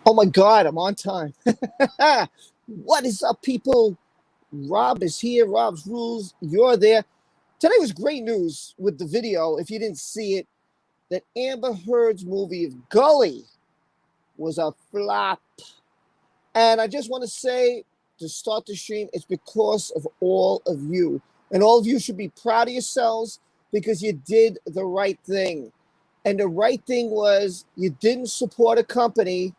Oh my God, I'm on time. What is up, people? Rob is here. Rob's Rules. You're there. Today was great news with the video, if you didn't see it, that Amber Heard's movie of Gully was a flop. And I just want to say, to start the stream, it's because of all of you. And all of you should be proud of yourselves because you did the right thing. And the right thing was you didn't support a company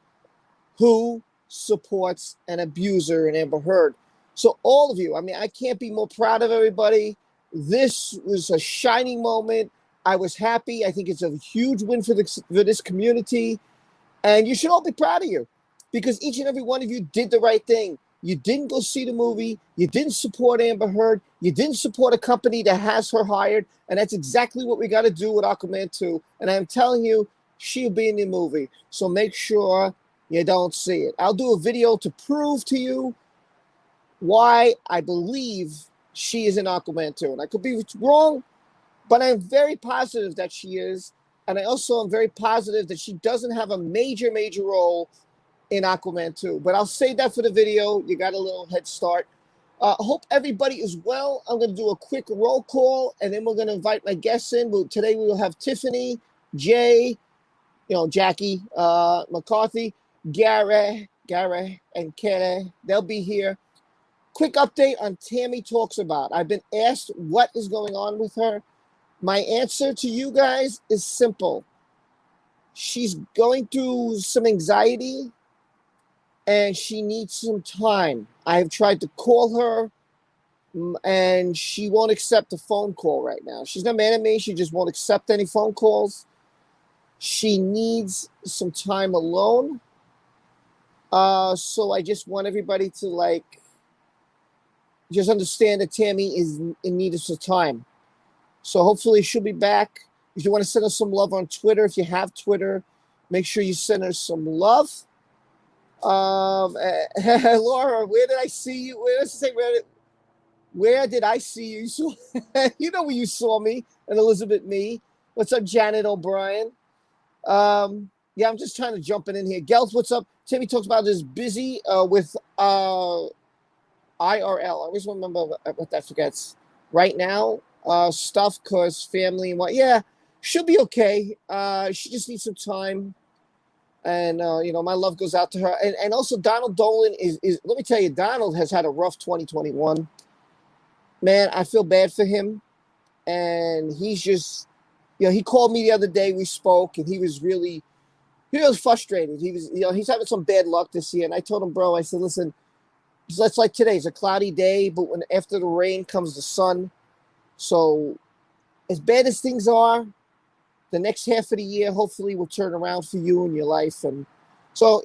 who supports an abuser in Amber Heard. So all of you, I mean, I can't be more proud of everybody. This was a shining moment. I was happy. I think it's a huge win for this community. And you should all be proud of you because each and every one of you did the right thing. You didn't go see the movie. You didn't support Amber Heard. You didn't support a company that has her hired. And that's exactly what we got to do with Aquaman 2. And I'm telling you, she'll be in the movie. So make sure you don't see it. I'll do a video to prove to you why I believe she is in Aquaman 2. And I could be wrong, but I'm very positive that she is. And I also am very positive that she doesn't have a major role in Aquaman 2. But I'll save that for the video. You got a little head start. Hope everybody is well. I'm going to do a quick roll call, and then we're going to invite my guests in. Today we will have Tiffany, Jay, Jackie, McCarthy, Gary, and Kelly. They'll be here. Quick update on Tammy Talks About. I've been asked what is going on with her. My answer to you guys is simple. She's going through some anxiety and she needs some time. I have tried to call her and she won't accept a phone call right now. She's not mad at me. She just won't accept any phone calls. She needs some time alone. So I just want everybody to just understand that Tammy is in need of some time. So hopefully she'll be back. If you want to send us some love on Twitter, if you have Twitter, make sure you send her some love. Laura, where did I see you? Where did I see you? So, you know where you saw me, and Elizabeth me. What's up, Janet O'Brien? Yeah, I'm just trying to jump in here. Gels, what's up? Timmy Talks About is busy with IRL. I always remember what that forgets. Right now, stuff because family and what. Yeah, she'll be okay. She just needs some time. And, my love goes out to her. And also Donald Dolan is, let me tell you, Donald has had a rough 2021. Man, I feel bad for him. And he's just, he called me the other day. We spoke and he was frustrated. He was, he's having some bad luck this year. And I told him, bro, I said, listen, it's like today. It's a cloudy day, but after the rain comes the sun. So as bad as things are, the next half of the year, hopefully, will turn around for you in your life. And so,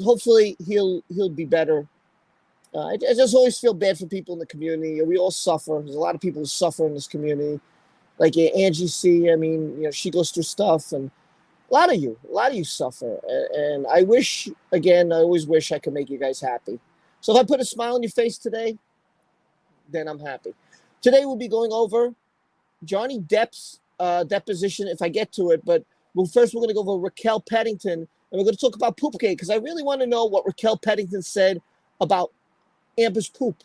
hopefully he'll be better. I just always feel bad for people in the community. We all suffer. There's a lot of people who suffer in this community. Like Angie C. I mean, she goes through stuff, and a lot of you suffer. And I always wish I could make you guys happy. So if I put a smile on your face today, then I'm happy. Today we'll be going over Johnny Depp's deposition, if I get to it. But first we're going to go over Raquel Paddington, and we're going to talk about Poopgate, because I really want to know what Raquel Paddington said about Amber's poop.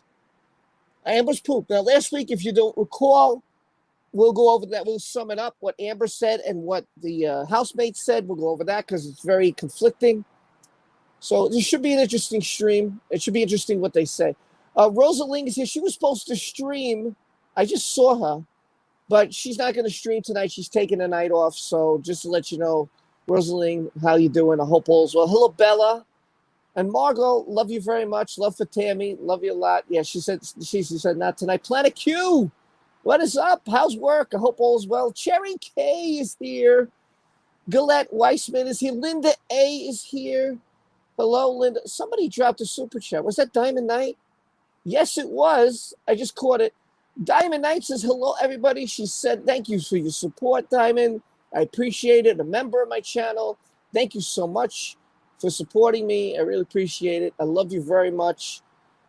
Amber's poop. Now, last week, if you don't recall, we'll go over that. We'll sum it up, what Amber said and what the housemates said. We'll go over that because it's very conflicting. So this should be an interesting stream. It should be interesting what they say. Rosa Ling is here. She was supposed to stream. I just saw her. But she's not going to stream tonight. She's taking the night off. So just to let you know, Rosaline, how you doing? I hope all is well. Hello, Bella. And Margot, love you very much. Love for Tammy. Love you a lot. Yeah, she said not tonight. Planet Q, what is up? How's work? I hope all is well. Cherry K is here. Galette Weissman is here. Linda A is here. Hello, Linda. Somebody dropped a super chat. Was that Diamond Knight? Yes, it was. I just caught it. Diamond Knight says, hello, everybody. She said, thank you for your support, Diamond. I appreciate it. A member of my channel. Thank you so much for supporting me. I really appreciate it. I love you very much.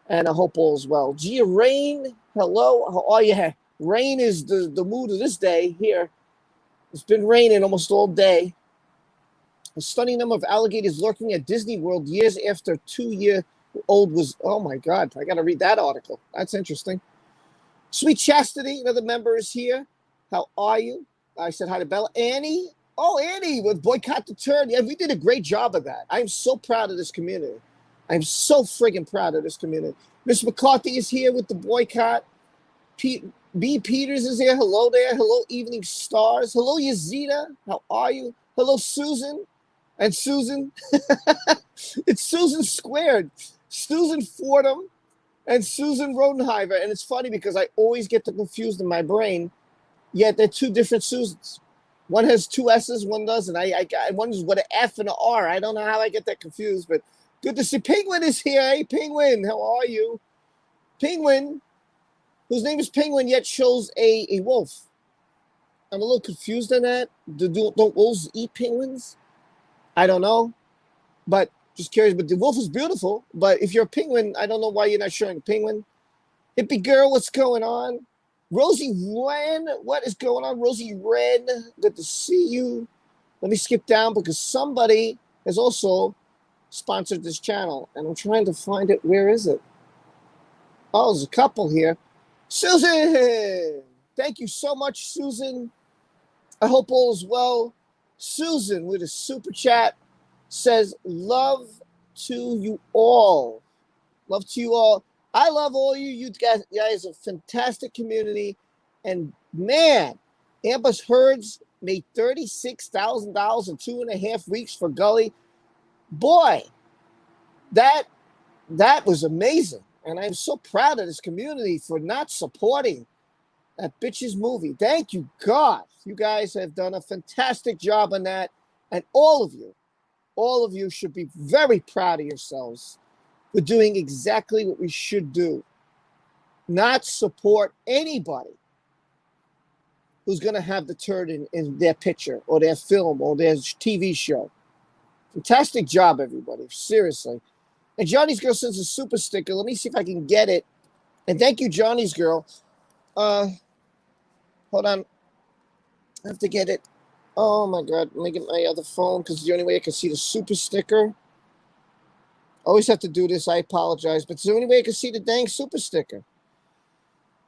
And I hope all is well. Gia Rain, hello. Oh, yeah. Rain is the mood of this day here. It's been raining almost all day. A stunning number of alligators lurking at Disney World years after 2-year-old was. Oh my God! I got to read that article. That's interesting. Sweet Chastity, another member, is here. How are you? I said hi to Bella. Annie. Oh, Annie with Boycott the Turn. Yeah, we did a great job of that. I'm so proud of this community. I'm so friggin' proud of this community. Miss McCarthy is here with the boycott. B. Peters is here. Hello there. Hello, Evening Stars. Hello, Yazida. How are you? Hello, Susan. And Susan. It's Susan squared. Susan Fordham and Susan Rodenhiver. And it's funny because I always get them confused in my brain, yet they're two different Susans. One has two S's, one doesn't. One is with an F and an R. I don't know how I get that confused, but good to see. Penguin is here. Hey, Penguin, how are you? Penguin, whose name is Penguin, yet shows a wolf. I'm a little confused on that. Don't wolves eat penguins? I don't know, but just curious. But the wolf is beautiful. But if you're a penguin, I don't know why you're not showing a penguin. Hippie girl, what's going on? Rosie Wren, what is going on? Rosie Wren, good to see you. Let me skip down because somebody has also sponsored this channel, and I'm trying to find it. Where is it? Oh, there's a couple here. Susan, thank you so much, Susan. I hope all is well. Susan with a super chat says, love to you all. Love to you all. I love all you. You guys are a fantastic community. And man, Amber's Herds made $36,000 in 2.5 weeks for Gully. Boy, that was amazing. And I'm so proud of this community for not supporting that bitch's movie. Thank you, God. You guys have done a fantastic job on that. And all of you should be very proud of yourselves. We're doing exactly what we should do. Not support anybody who's going to have the turd in their picture or their film or their TV show. Fantastic job, everybody. Seriously. And Johnny's Girl sends a super sticker. Let me see if I can get it. And thank you, Johnny's Girl. Hold on. I have to get it. Oh, my God. Let me get my other phone because it's the only way I can see the super sticker. Always have to do this. I apologize. But it's the only way I can see the dang super sticker.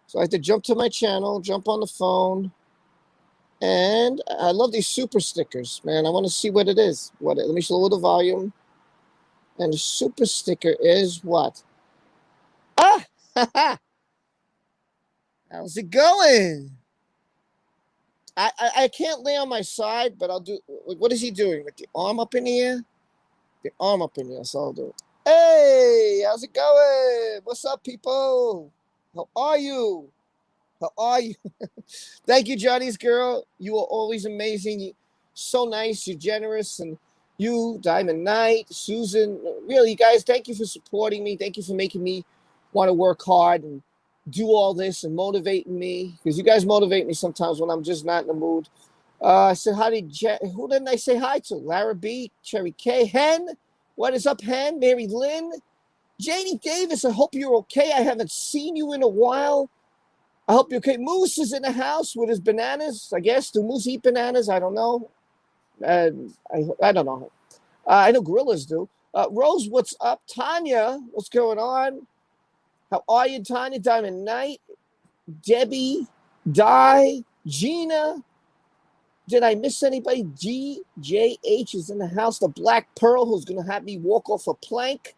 So I have to jump to my channel, jump on the phone. And I love these super stickers, man. I want to see what it is. Let me slow the volume. And the super sticker is what? Ah! How's it going? I can't lay on my side, but I'll do. What is he doing? With the arm up in the air? The arm up in the air, so I'll do it. Hey, how's it going? What's up, people? How are you? How are you? Thank you, Johnny's Girl. You are always amazing. You're so nice. You're generous. And you, Diamond Knight, Susan, really, you guys, thank you for supporting me. Thank you for making me want to work hard and do all this and motivating me. Because you guys motivate me sometimes when I'm just not in the mood. I said hi to who didn't I say hi to? Lara B, Cherry K, Hen. What is up, Hen? Mary Lynn, Janie Davis. I hope you're okay. I haven't seen you in a while. I hope you're okay. Moose is in the house with his bananas. I guess do Moose eat bananas? I don't know. I don't know. I know gorillas do. Rose, what's up? Tanya, what's going on? How are you, Tanya? Diamond Knight, Debbie, Di, Gina. Did I miss anybody? GJH is in the house. The Black Pearl, who's going to have me walk off a plank.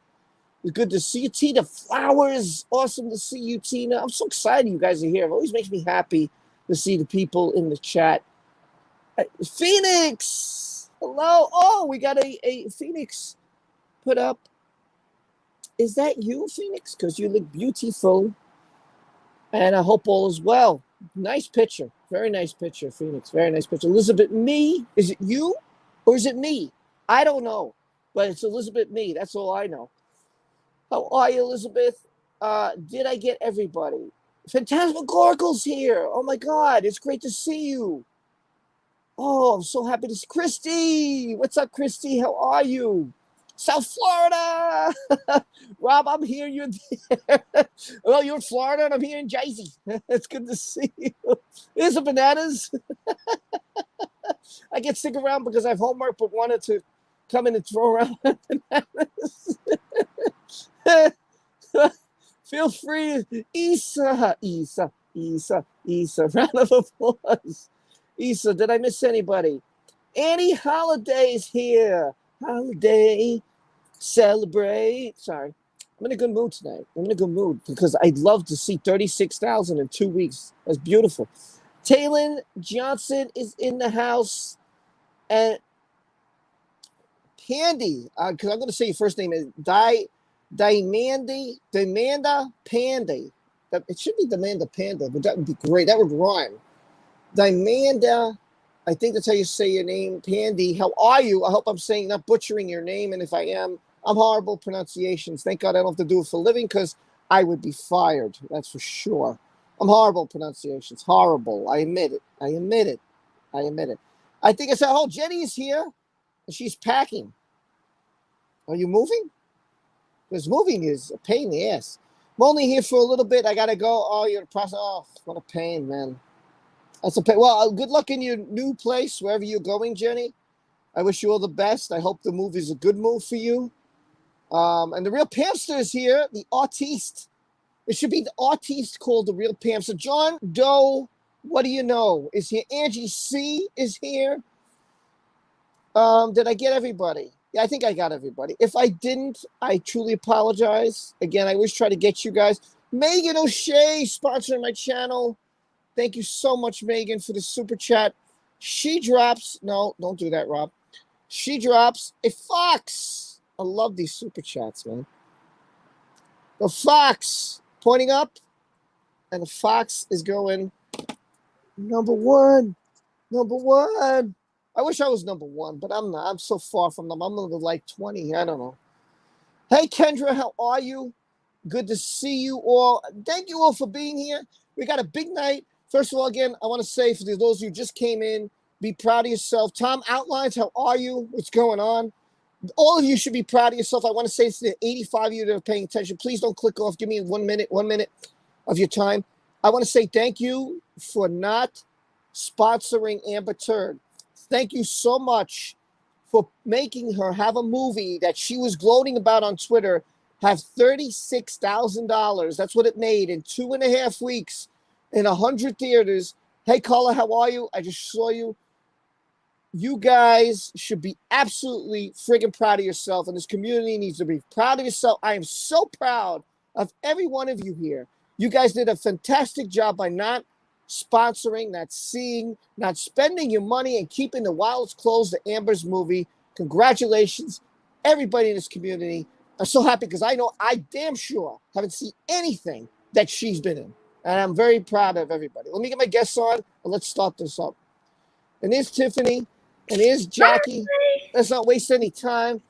It's good to see you, Tina Flowers. Awesome to see you, Tina. I'm so excited you guys are here. It always makes me happy to see the people in the chat. Phoenix, hello. Oh, we got a Phoenix put up. Is that you, Phoenix? Because you look beautiful. And I hope all is well. Nice picture. Very nice picture, Phoenix. Very nice picture. Elizabeth Me. Is it you or is it me? I don't know. But it's Elizabeth Me. That's all I know. How are you, Elizabeth? Did I get everybody? Phantasmagorical's here. Oh, my God. It's great to see you. Oh, I'm so happy to see Christy. What's up, Christy? How are you? South Florida. Rob, I'm here. You're there. Well, you're in Florida, and I'm here in Jersey. It's good to see you. Here's the bananas. I get stick around because I have homework, but wanted to come in and throw around bananas. Feel free. Isa. Round of applause. Isa, did I miss anybody? Annie Holiday's here. Holiday. Celebrate. Sorry. I'm in a good mood tonight. I'm in a good mood because I'd love to see 36,000 in 2 weeks. That's beautiful. Taylor Johnson is in the house. And Pandy, because I'm going to say your first name is Dimanda Pandy. It should be Dimanda Panda, but that would be great. That would rhyme. Dimanda, I think that's how you say your name. Pandy, how are you? I hope I'm not butchering your name. And if I am, I'm horrible pronunciations. Thank God I don't have to do it for a living because I would be fired. That's for sure. I'm horrible pronunciations. Horrible. I admit it. I think I said, oh, Jenny is here. And she's packing. Are you moving? Because moving is a pain in the ass. I'm only here for a little bit. I got to go. Oh, you're the process. Oh, what a pain, man. That's a pain. Well, good luck in your new place, wherever you're going, Jenny. I wish you all the best. I hope the move is a good move for you. And the real Pamster is here, the artiste. It should be the artiste called the real Pamster. John Doe, what do you know, is here. Angie C is here. Did I get everybody? Yeah, I think I got everybody. If I didn't, I truly apologize. Again, I always try to get you guys. Megan O'Shea, sponsoring my channel. Thank you so much, Megan, for the super chat. She drops, no, don't do that, Rob. She drops a fox. I love these super chats, man. The fox pointing up, and the fox is going number one. I wish I was number one, but I'm not. I'm so far from them. I'm number like 20. I don't know. Hey, Kendra, how are you? Good to see you all. Thank you all for being here. We got a big night. First of all, again, I want to say for those who just came in, be proud of yourself. Tom Outlines, how are you? What's going on? All of you should be proud of yourself. I want to say to the 85 of you that are paying attention, please don't click off. Give me 1 minute of your time. I want to say thank you for not sponsoring Amber Turd. Thank you so much for making her have a movie that she was gloating about on Twitter have $36,000. That's what it made in 2.5 weeks in 100 theaters. Hey, Carla, how are you? I just saw you. You guys should be absolutely friggin' proud of yourself, and this community needs to be proud of yourself. I am so proud of every one of you here. You guys did a fantastic job by not sponsoring, not seeing, not spending your money, and keeping the wilds closed to Amber's movie. Congratulations, everybody in this community. I'm so happy because I know I damn sure haven't seen anything that she's been in. And I'm very proud of everybody. Let me get my guests on, and let's start this up. And here's Tiffany, and here's Jackie. Let's not waste any time.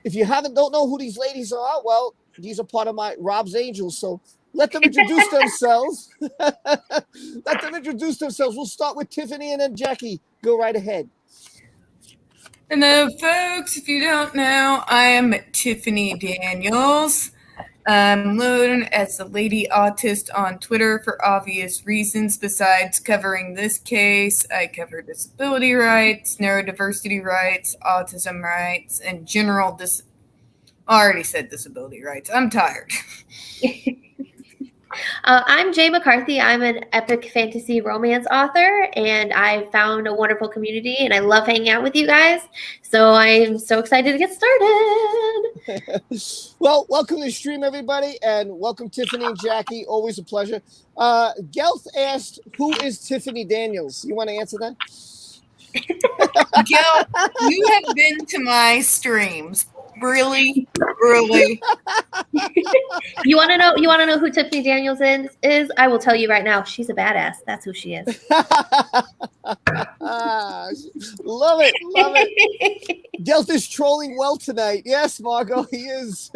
If you don't know who these ladies are, well, these are part of my Rob's Angels, so let them introduce themselves. Let them introduce themselves. We'll start with Tiffany and then Jackie. Go right ahead. Hello, folks. If you don't know, I am Tiffany Daniels. I'm known as the Lady Autist on Twitter for obvious reasons. Besides covering this case, I cover disability rights, neurodiversity rights, autism rights, and general I already said disability rights. I'm tired. I'm Jay McCarthy. I'm an epic fantasy romance author, and I found a wonderful community, and I love hanging out with you guys. So I'm so excited to get started. Well, welcome to the stream, everybody, and welcome Tiffany and Jackie. Always a pleasure. Gelth asked, who is Tiffany Daniels? You want to answer that? Gil, you have been to my streams. Really? You want to know who Tiffany Daniels is? I will tell you right now. She's a badass. That's who she is. Love it. Gelth is trolling well tonight. Yes, Margot, he is.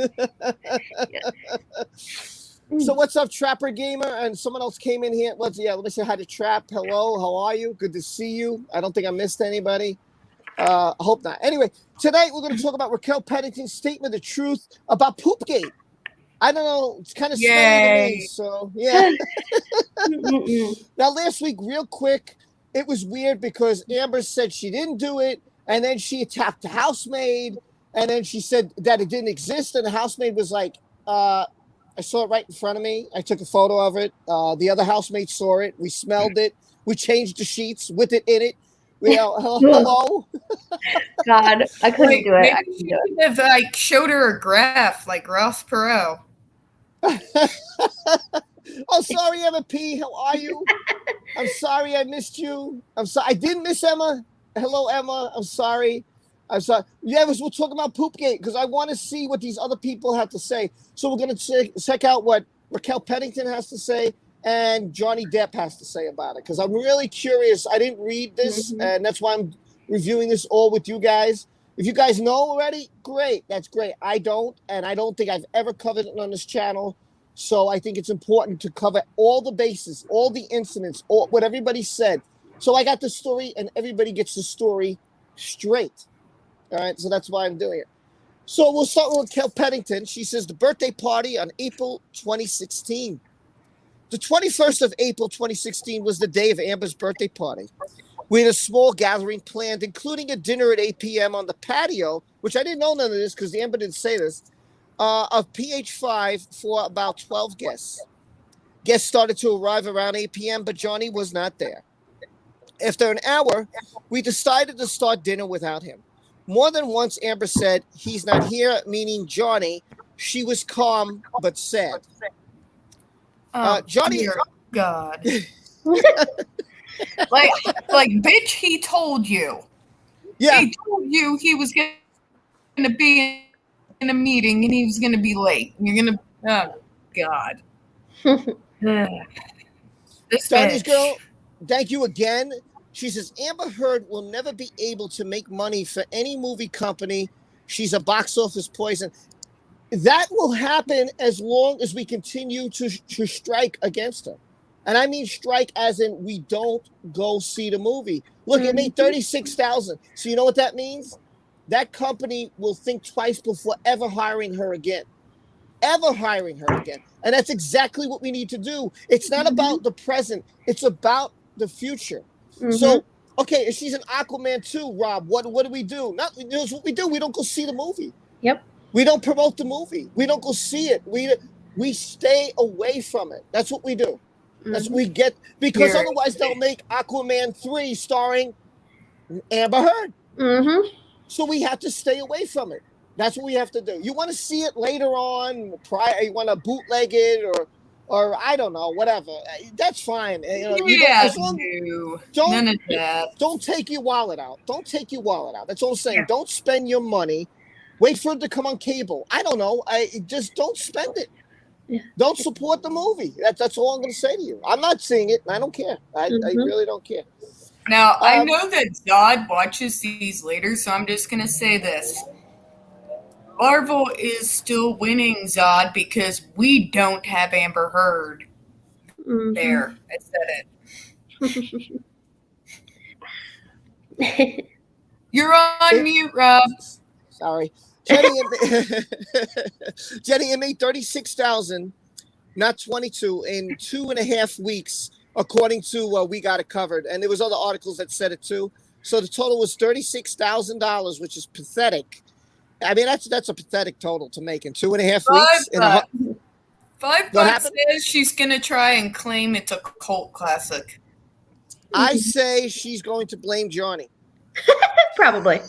So what's up, Trapper Gamer? And someone else came in here. Let me say hi to Trap. Hello, how are you? Good to see you. I don't think I missed anybody. I hope not. Anyway, tonight we're going to talk about Raquel Pennington's statement of truth about Poopgate. I don't know. It's kind of scary to me. So, yeah. Now, last week, real quick, it was weird because Amber said she didn't do it. And then she attacked the housemaid. And then she said that it didn't exist. And the housemaid was like, I saw it right in front of me. I took a photo of it. The other housemaid saw it. We smelled it. We changed the sheets with it in it. We hello. God, I couldn't do it. Maybe I couldn't you do it. could have like showed her a graph like Ross Perot. Oh, sorry, Emma P. How are you? I'm sorry I missed you. I'm sorry. I didn't miss Emma. Hello, Emma. I'm sorry. I'm sorry. Yeah, we're talking about Poopgate because I want to see what these other people have to say. So we're going to check out what Raquel Pennington has to say and Johnny Depp has to say about it because I'm really curious. I didn't read this, and that's why I'm reviewing this all with you guys. If you guys know already, great. That's great. I don't, and I don't think I've ever covered it on this channel. So I think it's important to cover all the bases, all the incidents, all, what everybody said. So I got the story, and everybody gets the story straight. All right, so that's why I'm doing it. So we'll start with Raquel Pennington. She says the birthday party on April 2016. The 21st of April 2016 was the day of Amber's birthday party. We had a small gathering planned, including a dinner at 8 p.m. on the patio, which I didn't know none of this because Amber didn't say this, of PH5 for about 12 guests. Guests started to arrive around 8 p.m., but Johnny was not there. After an hour, we decided to start dinner without him. More than once, Amber said, he's not here, meaning Johnny. She was calm but sad. Johnny, dear God. like, bitch, he told you. Yeah. He told you he was going to be in a meeting and he was going to be late. You're going to, oh, God. This Johnny's bitch. girl, thank you again. She says, Amber Heard will never be able to make money for any movie company. She's a box office poison. That will happen as long as we continue to strike against her. And I mean strike as in we don't go see the movie. Look, it made $36,000. So you know what that means? That company will think twice before ever hiring her again. Ever hiring her again. And that's exactly what we need to do. It's not about the present. It's about the future. So, okay, if she's an Aquaman too, Rob, what do we do? Here's what we do. We don't go see the movie. Yep. We don't promote the movie. We don't go see it. We stay away from it. That's what we do. That's what we get, because otherwise they'll make Aquaman 3 starring Amber Heard. So we have to stay away from it. That's what we have to do. You want to see it later on, you want to bootleg it or I don't know, whatever. That's fine. None of that. Don't take your wallet out. Don't take your wallet out. That's all I'm saying. Don't spend your money. Wait for it to come on cable. I don't know. Just don't spend it. Yeah. Don't support the movie. That's all I'm going to say to you. I'm not seeing it, and I don't care. I really don't care. Now, I know that Zod watches these later, so I'm just going to say this. Marvel is still winning, Zod, because we don't have Amber Heard. There. I said it. You're on mute, Rob. Sorry. Jenny, it made $36,000, not 22, in 2.5 weeks, according to We Got It Covered. And there was other articles that said it too. So the total was $36,000, which is pathetic. I mean, that's a pathetic total to make in 2.5 weeks. $5 says she's going to try and claim it's a cult classic. I say she's going to blame Johnny. Probably.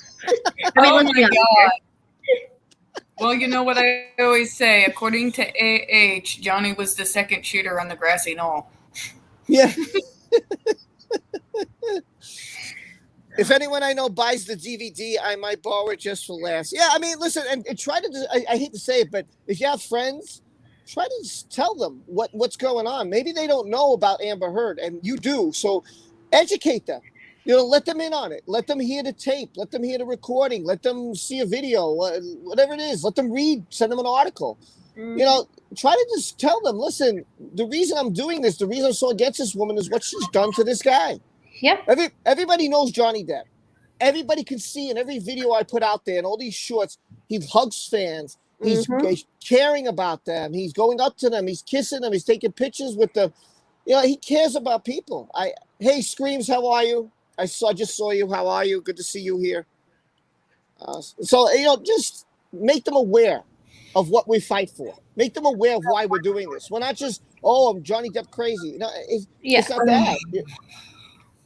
I mean, let's be honest. Well, you know what I always say. According to AH, Johnny was the second shooter on the grassy knoll. Yeah. If anyone I know buys the DVD, I might borrow it just for laughs. Yeah, I mean, listen, and try to. I hate to say it, but if you have friends, try to just tell them what's going on. Maybe they don't know about Amber Heard, and you do. So educate them. Let them in on it. Let them hear the tape. Let them hear the recording. Let them see a video, whatever it is. Let them read. Send them an article. Try to just tell them, listen, the reason I'm doing this, the reason I'm so against this woman is what she's done to this guy. Yeah. Everybody knows Johnny Depp. Everybody can see in every video I put out there and all these shorts, he hugs fans. He's caring about them. He's going up to them. He's kissing them. He's taking pictures with them. He cares about people. Hey, Screams, how are you? I just saw you. How are you? Good to see you here. So just make them aware of what we fight for. Make them aware of why we're doing this. We're not just, I'm Johnny Depp crazy. No, it's not that.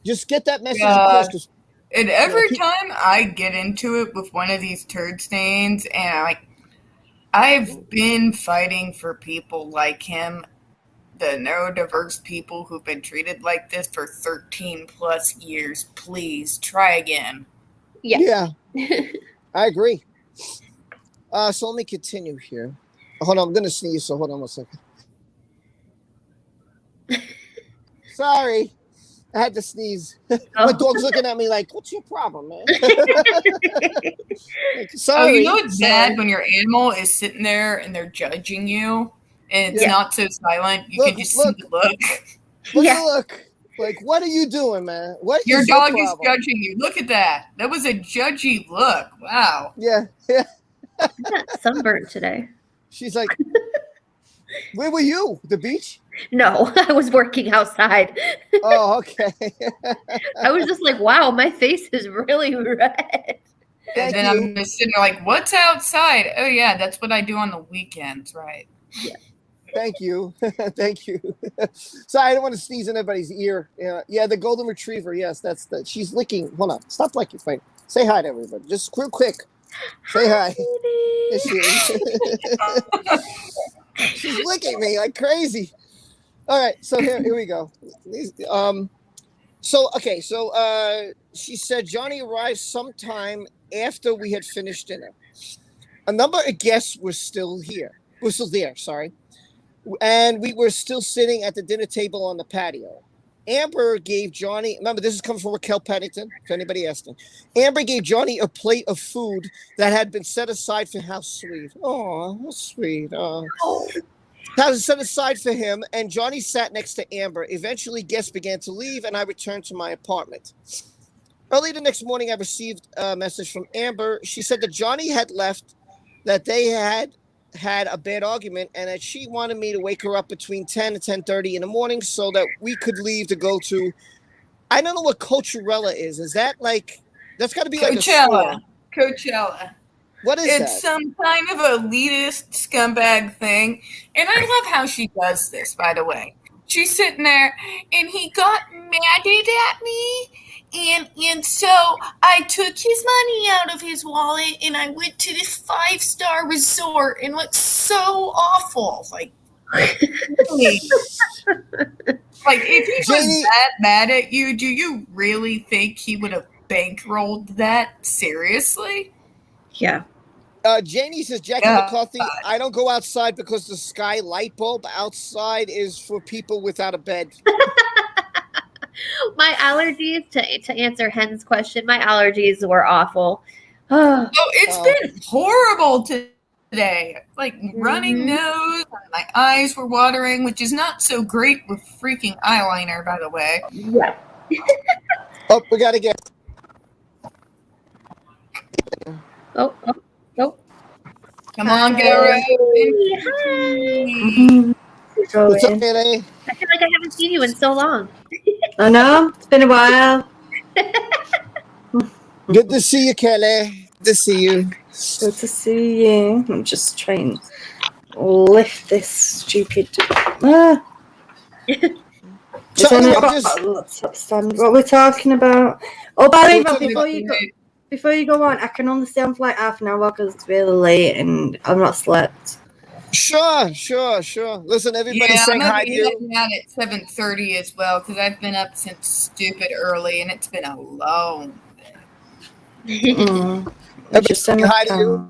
Just get that message across. And every time I get into it with one of these turd stains, and I've been fighting for people like him, the neurodiverse people who've been treated like this for 13 plus years. Please try again. Yeah, I agree. So let me continue here. Hold on, I'm gonna sneeze. So hold on 1 second. Sorry, I had to sneeze. My dog's looking at me like, "What's your problem, man?" Sorry. You know what's bad when your animal is sitting there and they're judging you, and it's not so silent. You can just see the look. Look. Like, what are you doing, man? What your is dog your is judging you. Look at that. That was a judgy look. Wow. Yeah. I got sunburned today. She's like, where were you? The beach? No, I was working outside. Oh, okay. I was just like, wow, my face is really red. And then I'm just sitting there like, what's outside? Oh, yeah, that's what I do on the weekends, right? Yeah. Thank you. Thank you. Sorry, I don't want to sneeze in anybody's ear. Yeah, the golden retriever. Yes, that's she's licking. Hold on. Stop licking. Wait. Say hi to everybody. Just real quick. Say hi. There she is. She's licking me like crazy. All right, so here we go. So she said Johnny arrived sometime after we had finished dinner. A number of guests were still here. We're still there, sorry. And we were still sitting at the dinner table on the patio. Amber gave Johnny, remember this is coming from Raquel Pennington, if anybody asking. Amber gave Johnny a plate of food that had been set aside for how sweet. Oh, how sweet. That was set aside for him, and Johnny sat next to Amber. Eventually, guests began to leave, and I returned to my apartment. Early the next morning, I received a message from Amber. She said that Johnny had left, that they had a bad argument, and that she wanted me to wake her up between 10 and 10:30 in the morning so that we could leave to go to, I don't know what Coachella is. Is that like, that's got to be like Coachella. What is that? It's some kind of elitist scumbag thing. And I love how she does this, by the way. She's sitting there, and he got mad at me. And so I took his money out of his wallet, and I went to this 5-star resort, and what's so awful. Like, really? Like, if he was that mad at you, do you really think he would have bankrolled that? Seriously? Yeah. Janie says, Jackie McCarthy, I don't go outside because the sky light bulb outside is for people without a bed. My allergies, to answer Hen's question, my allergies were awful. It's been horrible today. Like running nose, and my eyes were watering, which is not so great with freaking eyeliner, by the way. Yeah. We got to get. Oh. Come on, Gary. Hi. What's up, Kelly? I feel like I haven't seen you in so long. I know. It's been a while. Good to see you, Kelly. Good to see you. Good to see you. I'm just trying to lift this stupid. What we're talking about. Oh, by the way, before you go on, I can only stay on for like half an hour because it's really late and I'm not slept. Sure. Listen, everybody's saying hi to you. I'm at 7:30 as well because I've been up since stupid early and it's been a long day. Everybody's saying hi to you.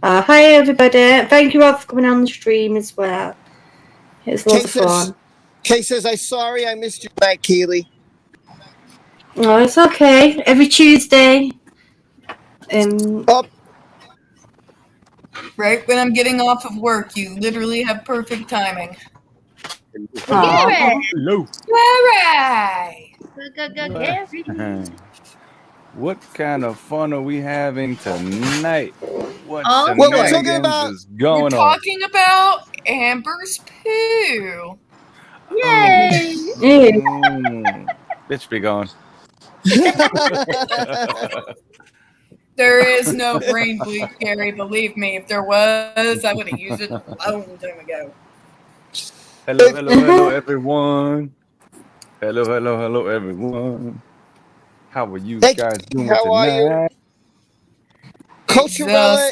Hi, everybody. Thank you all for coming on the stream as well. It's lots of fun. Kay says, I'm sorry I missed you back, Keely. Oh, it's okay. Every Tuesday. Right when I'm getting off of work, you literally have perfect timing. Hello. Gary! Gary. What kind of fun are we having tonight? What we're talking about is going on? Talking about Amber's poo. Yay! Bitch be gone. There is no brain bleach, Gary. Believe me, if there was, I would have used it a long time ago. Hello, everyone. Hello, everyone. How are you guys doing How are you? tonight? Coachella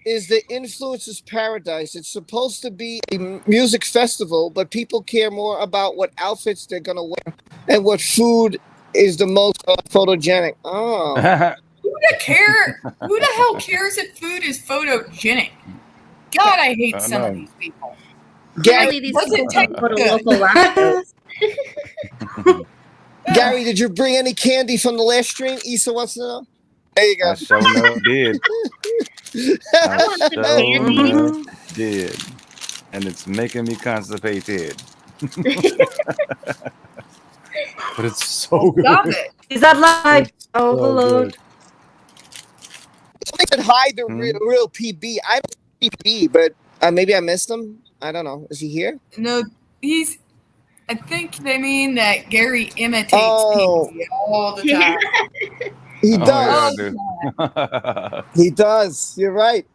is the influencer's paradise. It's supposed to be a music festival, but people care more about what outfits they're gonna wear and what food is the most photogenic. Oh, Who the hell cares if food is photogenic? God, I hate some of these people. Clearly, these people don't go to local restaurants. Gary, did you bring any candy from the last stream? Issa wants to know. There you go. I sure enough did. I want some candy. Did. And it's making me constipated. But it's so good. Stop it. Is that like overload? Somebody could hide the real PB. I don't see PB, but maybe I missed him. I don't know. Is he here? No, I think they mean that Gary imitates people all the time. He does. Yeah, He does. You're right.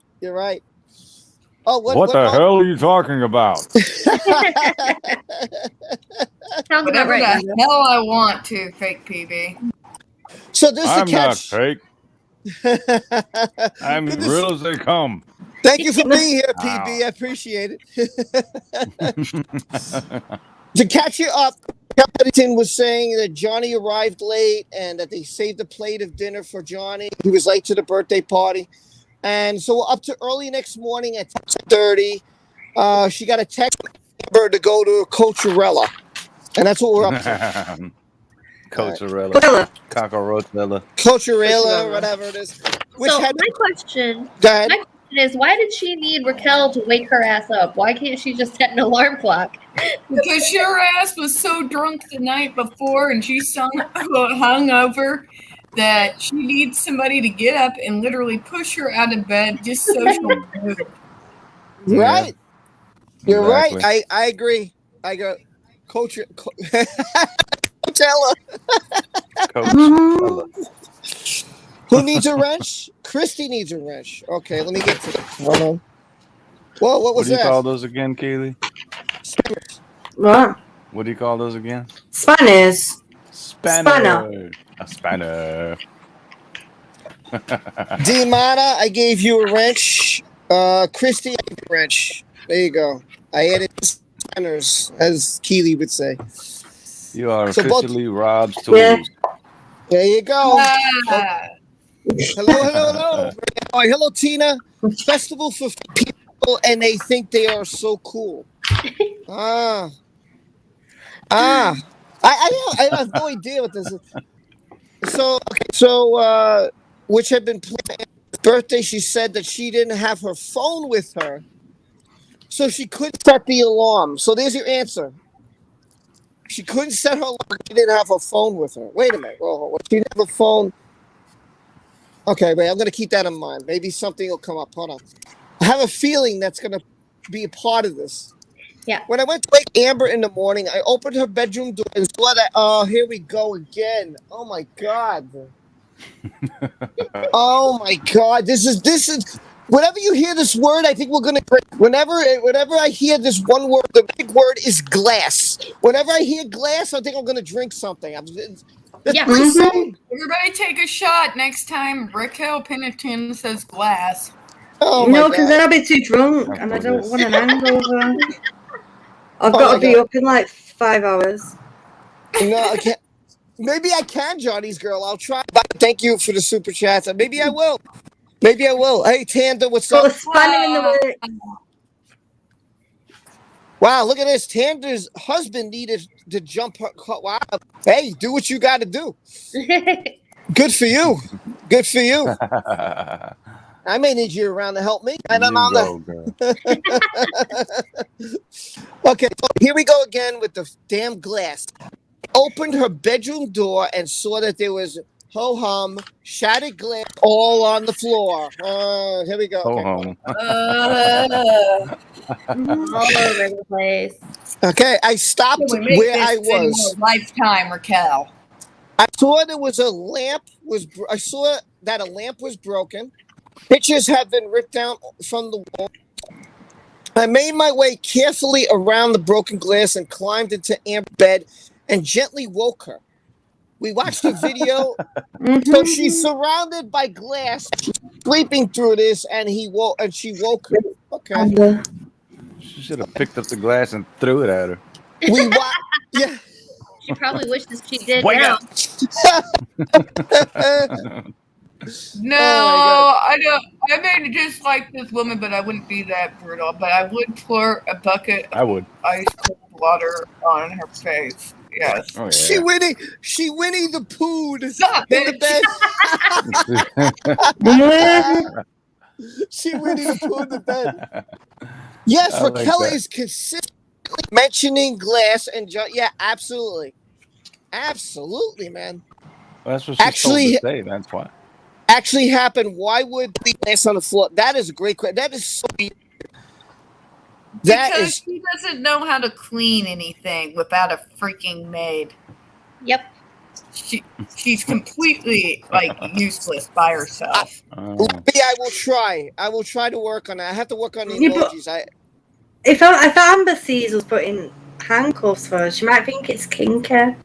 Oh, what the hell are you talking about? Sounds about Whatever right. the hell I want to, fake PB. So this I'm the not catch. fake. I'm as real as they come. Thank you for being here, PB. I appreciate it. To catch you up, Pennington was saying that Johnny arrived late and that they saved a plate of dinner for Johnny. He was late to the birthday party. And so we're up to early next morning at 10:30. She got a text from Amber to go to Coachella. And that's what we're up to. Coachella. Cockroachella. Coachella, whatever it is. So my question is, why did she need Raquel to wake her ass up? Why can't she just set an alarm clock? Because her ass was so drunk the night before and she's hungover that she needs somebody to get up and literally push her out of bed just so she'll move. Right. You're Exactly. right. I agree. I go Coachella. Coachella. Who needs a wrench? Christy needs a wrench. Okay, let me get to it. Hold on. Whoa, what was What do you that? call those again, Kaylee? What? What do you call those again? Spanners. Spanner. A spanner. Dimana, I gave you a wrench. Christy, I gave you a wrench. There you go. I added spanners, as Keely would say. You are So officially Rob's tools. Yeah. There you go. Ah. Hello. All right, hello, Tina. Festival for people, and they think they are so cool. I have no idea what this is. So, which had been planned birthday, she said that she didn't have her phone with her, so she couldn't set the alarm. So there's your answer. She couldn't set her alarm. She didn't have her phone with her. Wait a minute. Well, she didn't have a phone. Okay, wait. I'm going to keep that in mind. Maybe something will come up. Hold on. I have a feeling that's going to be a part of this. Yeah. When I went to wake Amber in the morning, I opened her bedroom door and saw that. Oh, here we go again. Oh my God. Oh my God. This is. Whenever you hear this word, I think we're gonna drink. Whenever I hear this one word, the big word is glass. Whenever I hear glass, I think I'm gonna drink something. Everybody take a shot next time Raquel Pennington says glass. Oh no, because then I'll be too drunk and I don't want an hangover. I've got to be up in like 5 hours. No, I can't. Maybe I can, Johnny's girl. I'll try. But thank you for the super chats. Maybe I will. Hey, Tanda, what's up? Spanner in the way. Wow, look at this. Tanda's husband needed to jump her. Wow. Hey, do what you got to do. Good for you. I may need you around to help me. I don't know. Okay, so here we go again with the damn glass. Opened her bedroom door and saw that there was ho-hum, shattered glass all on the floor. Here we go. Ho-hum. All over the place. Okay, I stopped where I was. Lifetime, Raquel. I saw there was a lamp. I saw that a lamp was broken. Pictures have been ripped down from the wall. I made my way carefully around the broken glass and climbed into Amber's bed and gently woke her. We watched the video. So she's surrounded by glass, sleeping through this, and she woke her. Okay. She should have picked up the glass and threw it at her. Yeah. She probably wishes she did Wake now. up. No, Oh I don't. I may just like this woman, but I wouldn't be that brutal. But I would pour a bucket I would. of ice cold water on her face. Yes. Oh, yeah. She Winnie the Pooh Stop in the it. bed. She Winnie the Pooh in the bed. Yes, I like Raquel that. is consistently mentioning glass and yeah, absolutely, man. Well, that's what she's Actually- told to say. That's why. Actually happened. Why would the glass on the floor? That is a great question. That is so weird. Because she doesn't know how to clean anything without a freaking maid. Yep. She's completely useless by herself. Maybe I will try. I will try to work on that. I have to work on the Yeah, but- emojis. If Amber sees us putting handcuffs for her, she might think it's kinker.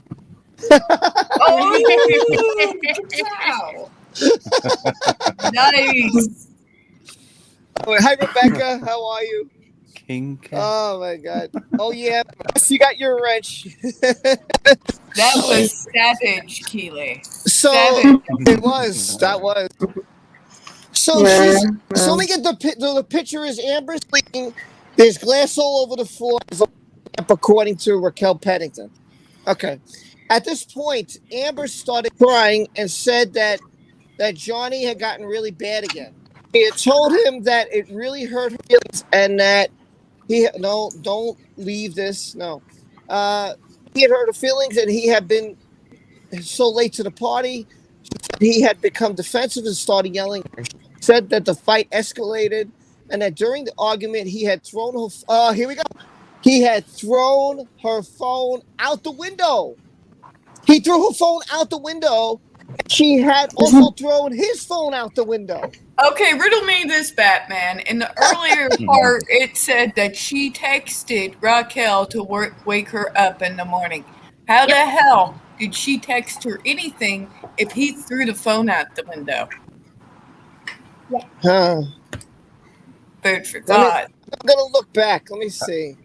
Oh, wow. Nice. Hi, Rebecca. How are you? King. Oh my God. Oh yeah. You got your wrench. That was savage, Keely. So Savage. it was. That was. So Yeah. So let me get the picture is Amber sleeping. There's glass all over the floor, according to Raquel Pennington. Okay. At this point, Amber started crying and said that Johnny had gotten really bad again. He had told him that it really hurt her feelings and that don't leave this. No. He had hurt her feelings and he had been so late to the party. He had become defensive and started yelling. She said that the fight escalated and that during the argument he had thrown her. Here we go. He had thrown her phone out the window. He threw her phone out the window. She had also thrown his phone out the window. Okay, riddle me this, Batman. In the earlier part, it said that she texted Raquel to wake her up in the morning. How the hell did she text her anything if he threw the phone out the window? Huh. Food for thought. I'm going to look back. Let me see.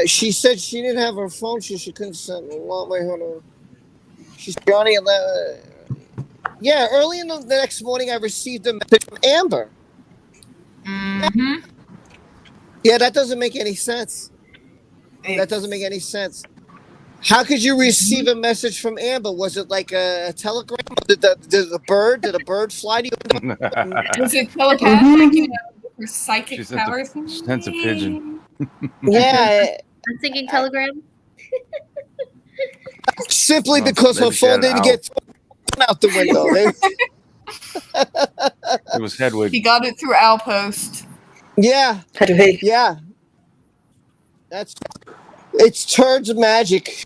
She said she didn't have her phone. She couldn't send a long way. Hold on. She's Johnny. Yeah, early in the next morning, I received a message from Amber. Mm-hmm. Yeah, that doesn't make any sense. That doesn't make any sense. How could you receive a message from Amber? Was it like a telegram? Did a bird fly to you? Was it telepathic? You know, her psychic She sent powers? she sent a pigeon. Yeah, I'm thinking telegram. simply Well, because her maybe she had phone an didn't get thrown out the window. It was Hedwig. He got it through Outpost. Yeah, Hedwig. yeah. It's Turd's magic.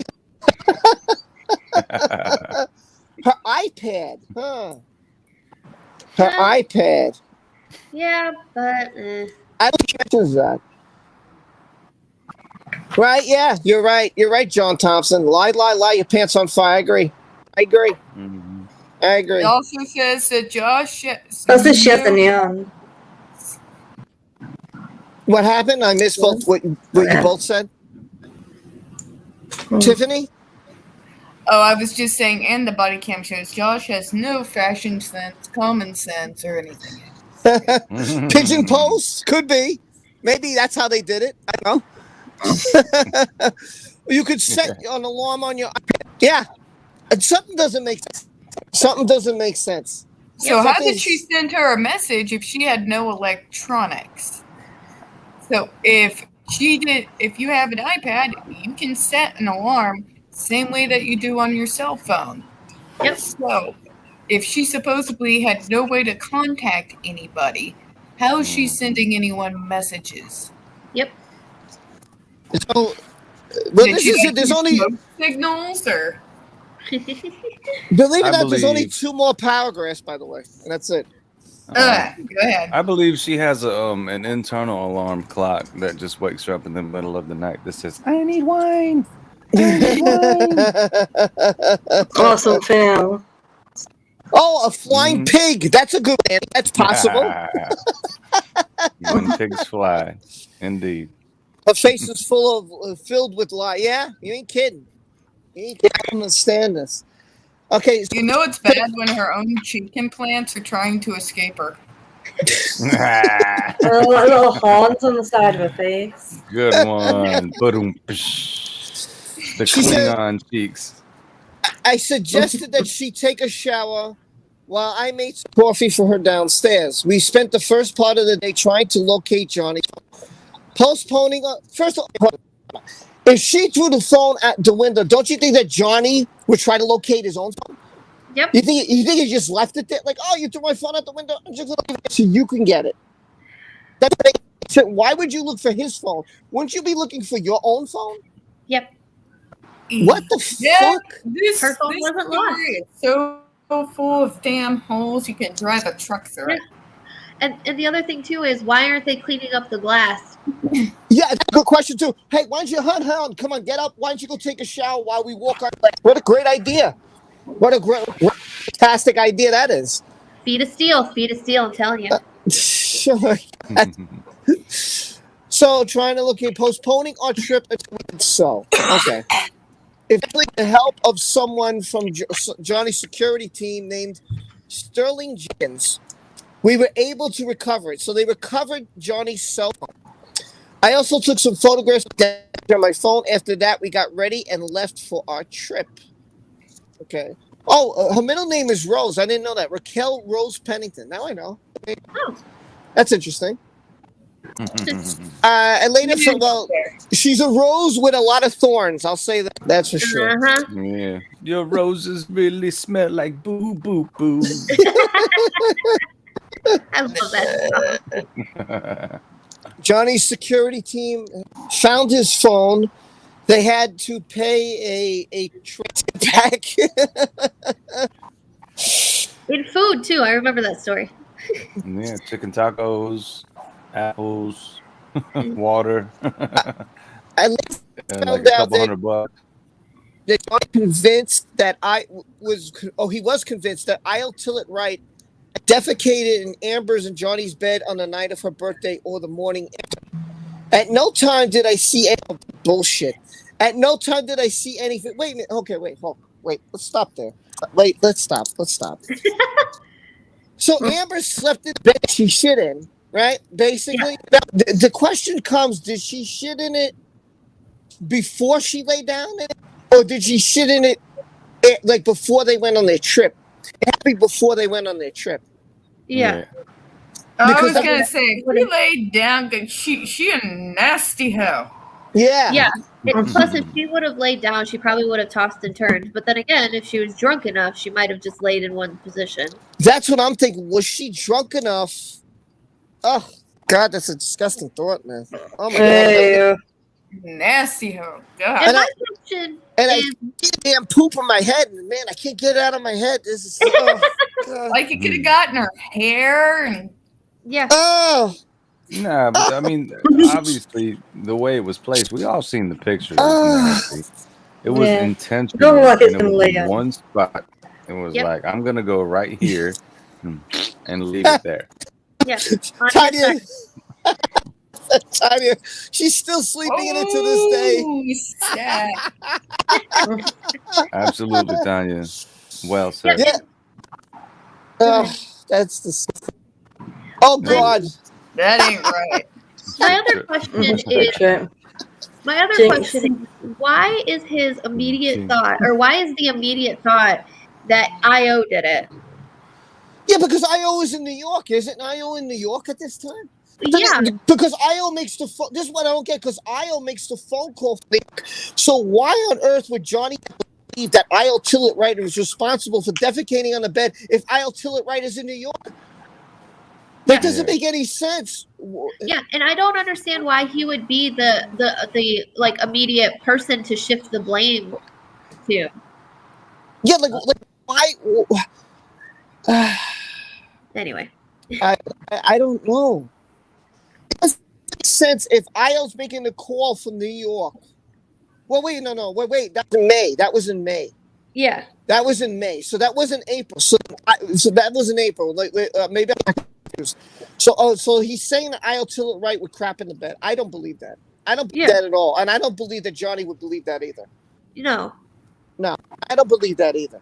Her iPad, huh? Her iPad. Yeah, but I don't catch that. Right? Yeah, you're right. You're right, John Thompson. Lie, your pants on fire. I agree. Mhm. I agree. It also says that Josh. That's the shit the neon. What happened? I missed both what you both said. Tiffany? Oh, I was just saying, and the body cam shows Josh has no fashion sense, common sense, or anything. Pigeon post? Could be. Maybe that's how they did it. I don't know. You could set an alarm on your iPad. Yeah. And something doesn't make sense. Something doesn't make sense. So how did she send her a message if she had no electronics? So if you have an iPad, you can set an alarm same way that you do on your cell phone. Yep. So if she supposedly had no way to contact anybody, how is she sending anyone messages? yep. So, well, Did this she is it. There's use only smoke signals or Believe it or I not, there's only believe- 2 more paragraphs, by the way, and that's it. Go ahead. I believe she has an internal alarm clock that just wakes her up in the middle of the night that says, "I need wine." Or something else. Oh, a flying pig. That's a good one. That's possible. When pigs fly, indeed. Her face is filled with lie. Yeah, you ain't kidding. You ain't kidding. I don't understand this. Okay, so You know it's bad when her own cheek implants are trying to escape her. Little horns on the side of her face. Good one. Boom. The She said- Klingon cheeks. I suggested that she take a shower while I made some coffee for her downstairs. We spent the first part of the day trying to locate Johnny. Postponing. First of all, if she threw the phone at the window, don't you think that Johnny would try to locate his own phone? Yep. You think he just left it there? Like, oh, you threw my phone out the window. I'm just gonna leave it so you can get it. Why would you look for his phone? Wouldn't you be looking for your own phone? Yep. What the fuck? This, Her phone this wasn't story lost. is so full of damn holes you can drive a truck through it. And the other thing too is why aren't they cleaning up the glass? Yeah, that's a good question too. Hey, why don't you come on, get up. Why don't you go take a shower while we walk on? What a great idea. What a great, fantastic idea that is. Feet of steel, I'm telling you. Sure. So trying to locate postponing our trip until we can sew. Okay. If with the help of someone from Johnny's security team named Sterling Jenkins, we were able to recover it. So they recovered Johnny's cell phone. I also took some photographs on my phone. After that, we got ready and left for our trip. Okay. Oh, her middle name is Rose. I didn't know that. Raquel Rose Pennington. Now I know. Oh. That's interesting. And later, she's a rose with a lot of thorns. I'll say that. That's for sure. Uh-huh. Yeah. Your roses really smell like boo, boo, boo. I love that stuff. Johnny's security team found his phone. They had to pay a transit back. In food too. I remember that story. Yeah, chicken tacos, apples, water, I and found like a out couple that- $100. They were convinced that he was convinced that I'll Tillett Wright defecated in Amber's and Johnny's bed on the night of her birthday or the morning after. At no time did I see any bullshit. At no time did I see anything. Wait a minute. Okay, wait. Let's stop there. Wait, let's stop. So Amber slept in the bed she shit in, right? Basically. Now, the question comes, did she shit in it before she lay down in it? Or did she shit in it like before they went on their trip? It had to be before they went on their trip. Yeah. I Because was gonna say, if we laid down, she a nasty hoe. Yeah. Yeah. Plus, if she would have laid down, she probably would have tossed and turned. But then again, if she was drunk enough, she might have just laid in one position. That's what I'm thinking. Was she drunk enough? Oh, God, that's a disgusting thought, man. Oh, my God. Nasty hoe. God. And And my question And I is, get damn poop in my head, and man, I can't get it out of my head. This is God. Like it could have gotten her hair and yeah. Oh, Nah, but I mean, obviously, the way it was placed, we all seen the pictures. It was Yeah. intentional. Go like And it's it in was in Leo. one spot. It was Yep. like, I'm going to go right here and leave it there. Yeah. Tanya. Tanya, she's still sleeping in it to this day. Oh, sad. Absolutely, Tanya. Well said. Yeah. That's disgusting. Oh, God. That ain't right. My other question is, why is his immediate thought, or why is the immediate thought that IO did it? Yeah, because IO is in New York. Isn't IO in New York at this time? Yeah. Because IO makes the phone. This is what I don't get. Because IO makes the phone call. So why on earth would Johnny believe that IO Tillett Wright was responsible for defecating on the bed if IO Tillett Wright is in New York? That doesn't make any sense. Yeah, and I don't understand why he would be the like immediate person to shift the blame to. Yeah, like why? Anyway. I don't know. It doesn't make sense if IO's making the call from New York. Well, wait, no, wait. That was in May. That was in May. Yeah. That was in May. So that wasn't April. So that was in April. Like, maybe I'm confused. So he's saying that IO Tiller Wright would crap in the bed. I don't believe that. I don't believe that at all, and I don't believe that Johnny would believe that either. No, I don't believe that either.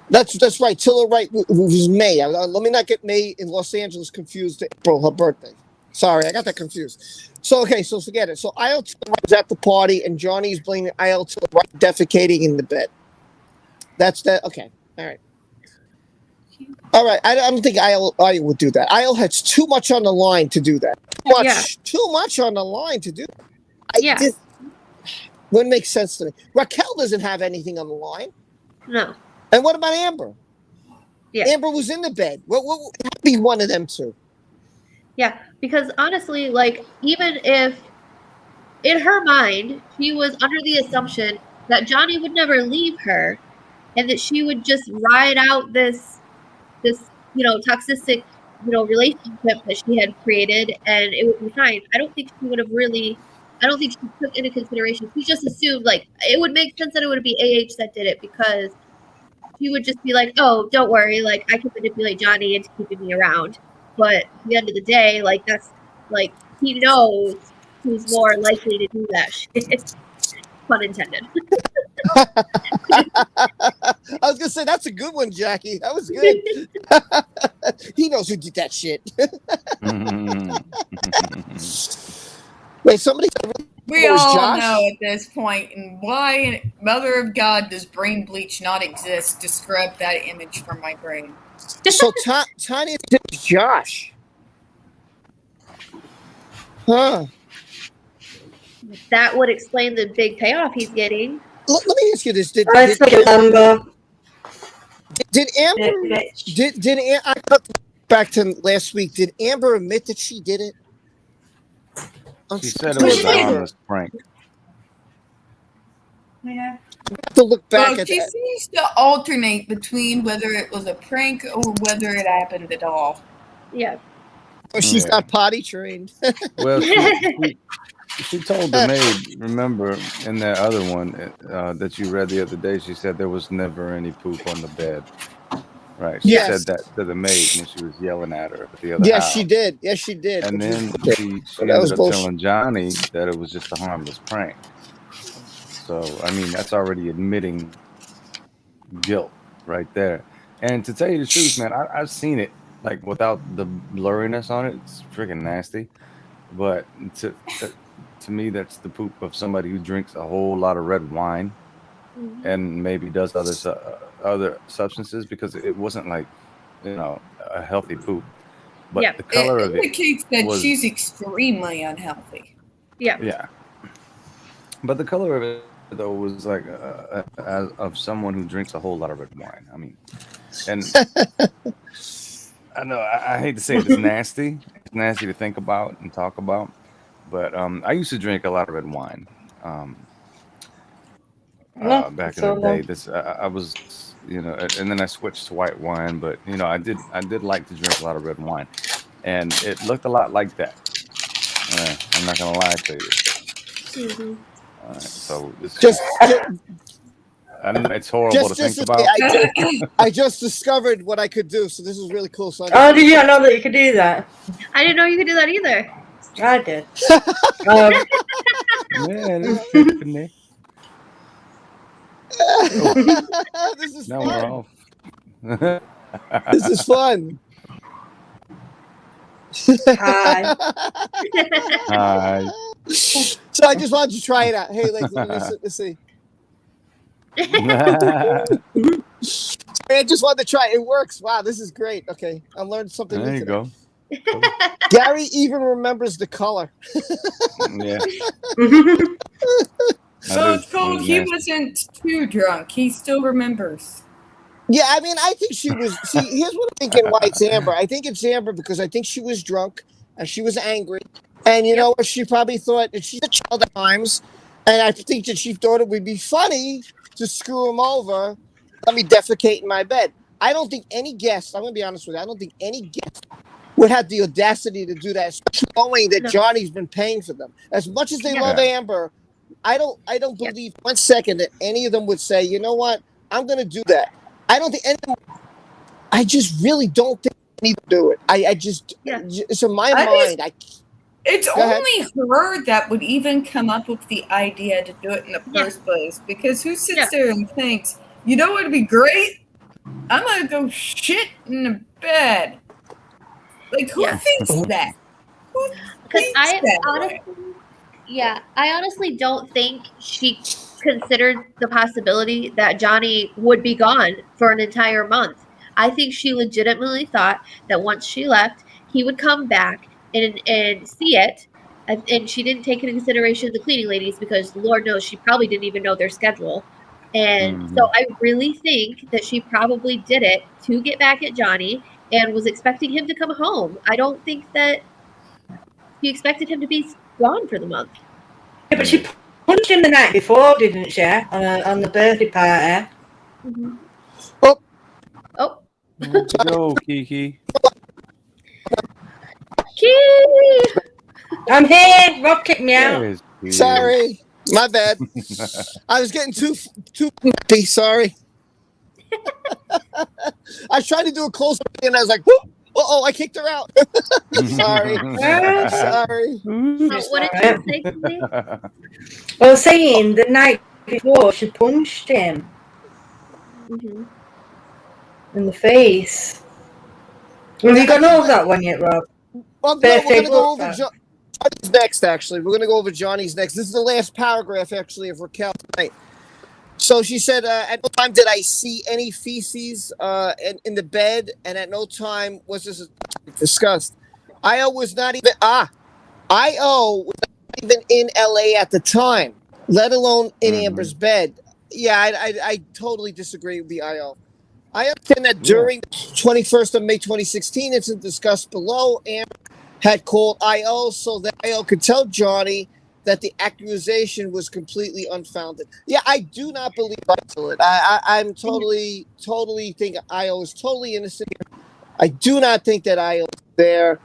That's right. Tiller Wright was May. Let me not get May in Los Angeles confused to April, her birthday. Sorry, I got that confused. So forget it. So IL Tiller Wright was at the party, and Johnny's blaming IL Tiller Wright defecating in the bed. That's that. Okay, all right. All right, I don't think IL would do that. IL has too much on the line to do that. Too much on the line to do that. Wouldn't make sense to me. Raquel doesn't have anything on the line. No. And what about Amber? Yeah. Amber was in the bed. What would be one of them two? Yeah, because honestly, like, even if in her mind she was under the assumption that Johnny would never leave her and that she would just ride out this toxic relationship that she had created and it would be fine. I don't think she took into consideration. She just assumed, like, it would make sense that it would be AH that did it because she would just be like, oh, don't worry, like, I can manipulate Johnny into keeping me around. But at the end of the day, like, that's, like, he knows who's more likely to do that shit. Pun intended. I was going to say, that's a good one, Jackie. That was good. He knows who did that shit. Wait, somebody... We all know at this point, and why in Mother of God does brain bleach not exist to scrub that image from my brain. So Tanya did Josh. Huh. That would explain the big payoff he's getting. Let me ask you this. Did Amber... I got back to last week. Did Amber admit that she did it? She said it was a harmless prank. Yeah. I have to look back at she seems to alternate between whether it was a prank or whether it happened at all. Yeah. Well, she's not potty trained. Well, she told the maid, remember, in that other one that you read the other day, she said there was never any poop on the bed. Right. She said that to the maid when she was yelling at her at the other house. She did. Yes, she did. And then she ended up telling Johnny that it was just a harmless prank. So, I mean, that's already admitting guilt right there. And to tell you the truth, man, I've seen it, like, without the blurriness on it. It's freaking nasty. But to me, that's the poop of somebody who drinks a whole lot of red wine and maybe does other substances, because it wasn't like, a healthy poop. But the color of it indicates that she's extremely unhealthy. Yeah. But the color of it, though, was like of someone who drinks a whole lot of red wine. I mean, and I know I hate to say it's nasty. It's nasty to think about and talk about. But I used to drink a lot of red wine back in the day. I was, and then I switched to white wine. But I did like to drink a lot of red wine, and it looked a lot like that. I'm not gonna lie to you. Mm-hmm. All right, so it's just I know it's horrible to think about. I just discovered what I could do, so this is really cool. So did you not know that you could do that? I didn't know you could do that either. I did. This is now fun. we're off. This is fun. Hi. Hi. So I just wanted to try it out. Hey, let's see. I just wanted to try. It works. Wow, this is great. Okay, I learned something. There you go. Gary even remembers the color. Yeah. So it's cool. He wasn't too drunk. He still remembers. Yeah, I mean, I think she was. See, here's what I'm thinking. Why it's Amber? I think it's Amber because I think she was drunk and she was angry, and you know what? She probably thought that she's a child at times, And I think that she thought it would be funny to screw him over. Let me defecate in my bed. I don't think any guest, I'm going to be honest with you, I don't think any guest would have the audacity to do that, especially knowing that Johnny's been paying for them. As much as they love Amber, I don't believe 1 second that any of them would say, you know what, I'm going to do that. I don't think any of them, I just really don't think they need to do it. I just, it's in my mind. It's only her that would even come up with the idea to do it in the first place. Because who sits there and thinks, you know what would be great? I'm going to go shit in the bed. Like, who thinks that? Because I honestly don't think she considered the possibility that Johnny would be gone for an entire month. I think she legitimately thought that once she left, he would come back and see it. And she didn't take into consideration the cleaning ladies because Lord knows she probably didn't even know their schedule. And so I really think that she probably did it to get back at Johnny and was expecting him to come home. I don't think that she expected him to be gone for the month. Yeah, but she punched him the night before, didn't she? On the birthday party. Mm-hmm. Oh. Go, Kiki. Kiki! I'm here. Rob kicked me out. Sorry. My bad. I was getting too happy. Sorry. I was trying to do a close-up and I was like, uh-oh, I kicked her out. Sorry. Sorry. What did you say to me? I was saying the night before she punched him in the face. Have you gone over that one yet, Rob? Well, no, we're going to go over Johnny's next, actually. We're going to go over Johnny's next. This is the last paragraph, actually, of Raquel tonight. So she said, at no time did I see any feces in the bed, and at no time was this discussed. I.O. was not even in L.A. at the time, let alone in Amber's bed. Yeah, I totally disagree with the I.O. I understand that during the 21st of May 2016, it's discussed below, Amber had called I.O. so that I.O. could tell Johnny that the accusation was completely unfounded. Yeah, I do not believe it. I'm totally think I.O. is totally innocent. I do not think that I.O. is there.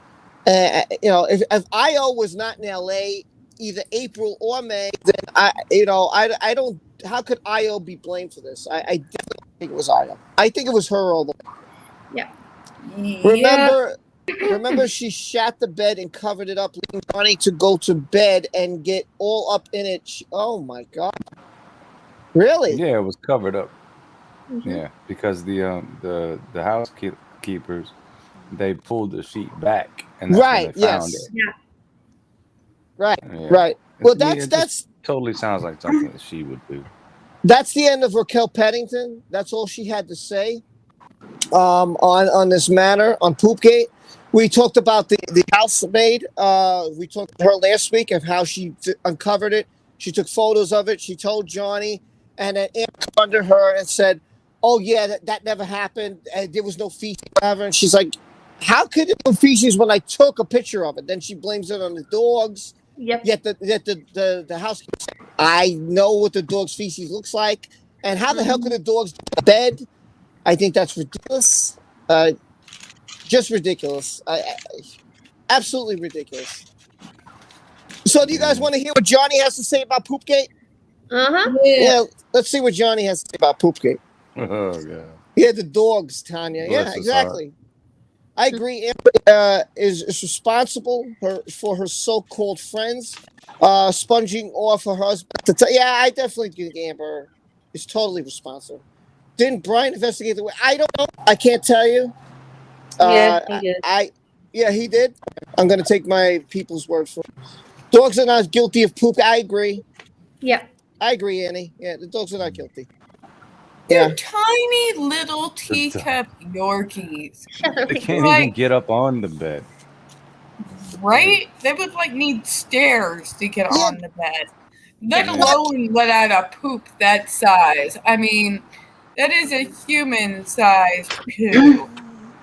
If I.O. was not in L.A. either April or May, then I don't. How could I.O. be blamed for this? I definitely think it was I.O. I think it was her all the way. Yeah. Remember, she shat the bed and covered it up, leaving Johnny to go to bed and get all up in it. Oh my God! Really? Yeah, it was covered up. Yeah, because the housekeepers they pulled the sheet back and that's when they found it. Yeah. Right. Well, that's totally sounds like something that she would do. That's the end of Raquel Pennington. That's all she had to say on this matter on Poopgate. We talked about the housemaid. We talked to her last week of how she uncovered it. She took photos of it. She told Johnny, and then Amber under her and said, "Oh yeah, that never happened. And there was no feces, whatever." And she's like, "How could there be no feces when I took a picture of it?" Then she blames it on the dogs. Yep. Yet the housekeeper said, "I know what the dog's feces looks like, and how the hell could the dogs do in bed?" I think that's ridiculous. Just ridiculous. Absolutely ridiculous. So do you guys want to hear what Johnny has to say about Poopgate? Yeah, let's see what Johnny has to say about Poopgate. Oh, yeah. Yeah, the dogs, Tanya. Bless yeah, exactly. I agree. Amber is responsible for her so-called friends sponging off her husband. Yeah, I definitely think Amber is totally responsible. Didn't Brian investigate the way? I don't know. I can't tell you. Yeah, he did. He did. I'm going to take my people's word for it. Dogs are not guilty of poop. I agree. Yeah. I agree, Annie. Yeah, the dogs are not guilty. They're tiny little teacup Yorkies. They can't even get up on the bed. Right? They would need stairs to get on the bed. Let alone let out a poop that size. I mean, that is a human-sized poo.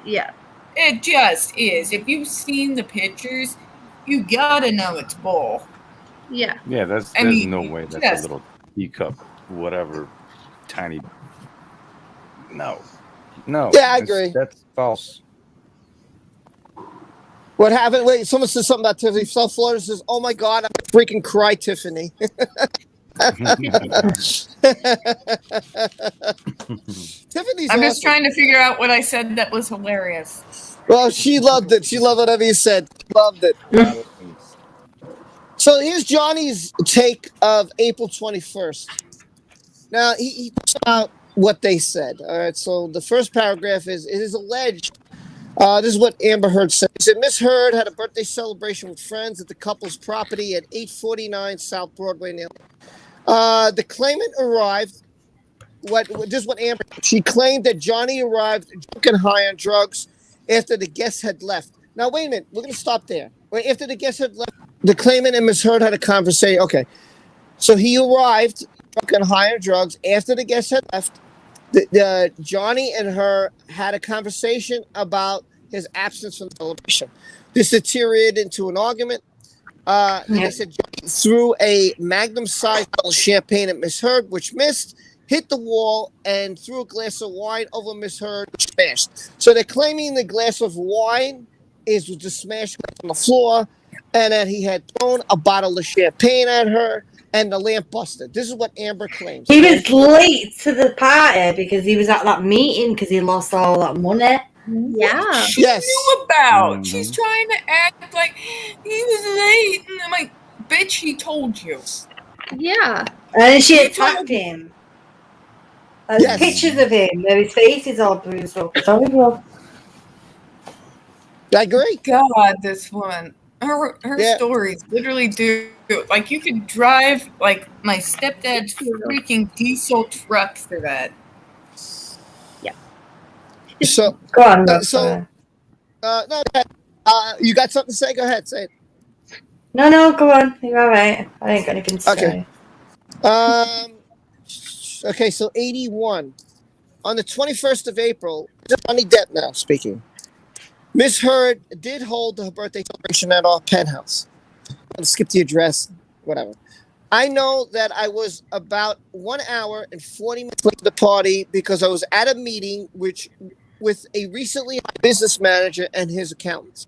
Yeah. It just is. If you've seen the pictures, you gotta know it's bull. Yeah. Yeah, there's no way that's a little teacup, whatever, tiny. No. Yeah, I agree. That's false. What happened? Wait, someone said something about Tiffany. South Florida says, "Oh my God, I'm freaking cry, Tiffany." Tiffany's I'm just awesome. trying to figure out what I said that was hilarious. Well, she loved it. She loved whatever you said. Loved it. So here's Johnny's take of April 21st. Now, he talks about what they said. All right, so the first paragraph is, it is alleged, this is what Amber Heard said. She said, Miss Heard had a birthday celebration with friends at the couple's property at 849 South Broadway, New York. The claimant arrived, just what Amber, she claimed that Johnny arrived drunk and high on drugs after the guests had left. Now, wait a minute. We're going to stop there. After the guests had left, the claimant and Miss Heard had a conversation. Okay. So he arrived drunk and high on drugs after the guests had left. Johnny and her had a conversation about his absence from the celebration. This deteriorated into an argument. They said Johnny threw a magnum-sized bottle of champagne at Miss Heard, which missed, hit the wall, and threw a glass of wine over Miss Heard, which smashed. So they're claiming the glass of wine was just smashed on the floor, and that he had thrown a bottle of champagne at her, and the lamp busted. This is what Amber claims. He was late to the party because he was at that meeting because he lost all that money. Yeah. She knew about. She's trying to act like he was late. And I'm like, bitch, he told you. Yeah. And she attacked him. There's pictures of him where his face is all bruised up. It's horrible. I agree. God, this woman. Her stories literally do. Like, you could drive, like, my stepdad's freaking diesel truck for that. Yeah. So, go on. No, you got something to say? Go ahead, say it. No, go on. You're all right. I ain't got anything to say. Okay, so 81. On the 21st of April, Johnny Depp now speaking. Miss Heard did hold her birthday celebration at our penthouse. I'll skip the address, whatever. I know that I was about 1 hour and 40 minutes late to the party because I was at a meeting with a recently hired business manager and his accountants.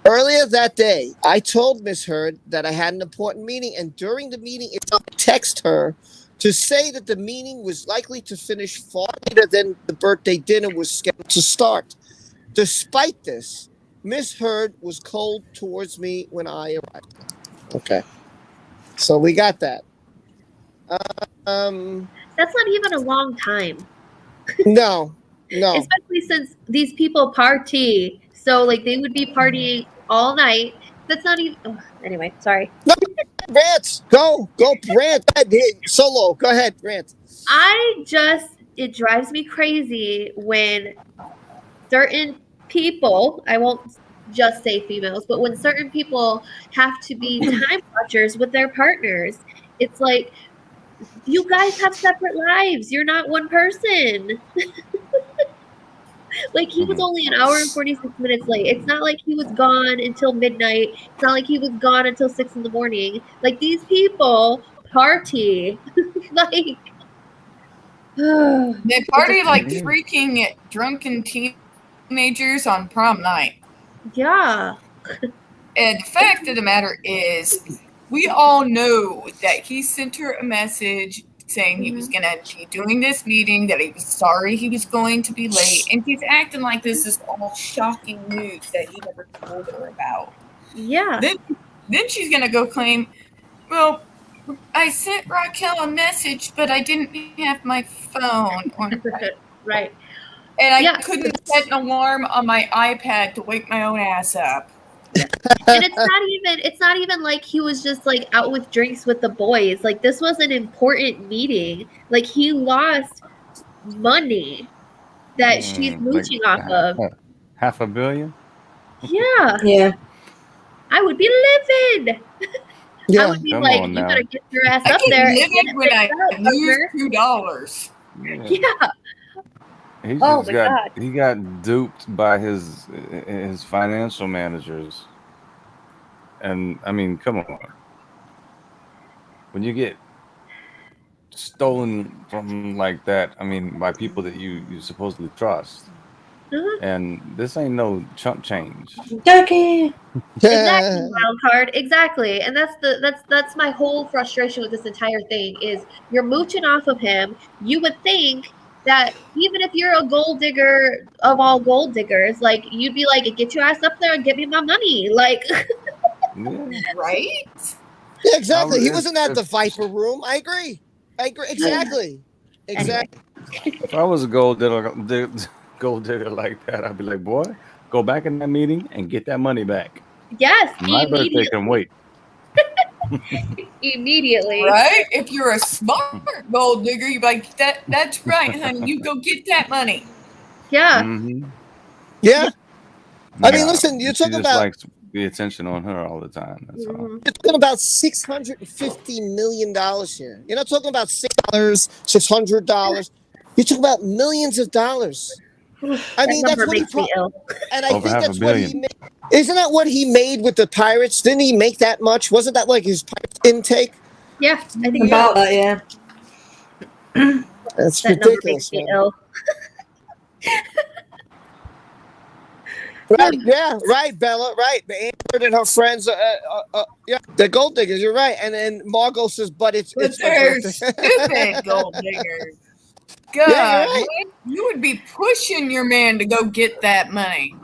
Earlier that day, I told Miss Heard that I had an important meeting, and during the meeting, I texted her to say that the meeting was likely to finish far later than the birthday dinner was scheduled to start. Despite this, Miss Heard was cold towards me when I arrived. Okay. So we got that. That's not even a long time. No. Especially since these people party. So, like, they would be partying all night. That's not even... Oh, anyway, sorry. No, rant. Go, rant. Solo. Go ahead, rant. It drives me crazy when certain people, I won't just say females, but when certain people have to be time watchers with their partners, it's like, you guys have separate lives. You're not one person. Like, he was only an hour and 46 minutes late. It's not like he was gone until midnight. It's not like he was gone until 6 in the morning. Like, these people party. Like, they party like freaking drunken teenagers on prom night. Yeah. And the fact of the matter is, we all know that he sent her a message saying he was going to be doing this meeting, that he was sorry he was going to be late, and he's acting like this is all shocking news that he never told her about. Yeah. Then she's going to go claim, well, I sent Raquel a message, but I didn't have my phone. Right. And I couldn't set an alarm on my iPad to wake my own ass up. And it's not even like he was just like out with drinks with the boys. Like, this was an important meeting. Like, he lost money that she's mooching off of. $500 million? Yeah. I would be livid. Yeah. I would be like, you gotta get your ass up there. I can live when I lose $2. Yeah. He got duped by his financial managers. And I mean, come on. when you get stolen from like that, I mean, by people that you supposedly trust, and this ain't no chump change. Turkey. Exactly, wild card. Exactly, and that's my whole frustration with this entire thing is you're mooching off of him. You would think that even if you're a gold digger of all gold diggers, like you'd be like, get your ass up there and get me my money, like. Yeah. Right? Yeah, exactly. He wasn't at the Viper room. I agree. Exactly. Exactly. If I was a gold digger like that, I'd be like, boy, go back in that meeting and get that money back. Yes, My birthday can wait. Immediately. Right? If you're a smart gold digger, you're like, that's right, honey. You go get that money. Yeah. Mm-hmm. Yeah. I mean, Yeah. listen, you're She talking just about likes the attention on her all the time. That's all. you're talking about $650 million here. You're not talking about $6, $600. You're talking about millions of dollars. I mean, that's what he ill. And I Over think half that's a what billion. he made. Isn't that what he made with the Pirates? Didn't he make that much? Wasn't that like his Pirates intake? Yeah, I think About that, yeah. That's that number makes ridiculous, me man. ill. Right? Yeah, right, Bella. Right. Amber and her friends. Yeah, they're gold diggers. You're right. And then Margot says, "But it's But it's my they're birthday." stupid gold diggers. God, Yeah, you're right. man, you would be pushing your man to go get that money.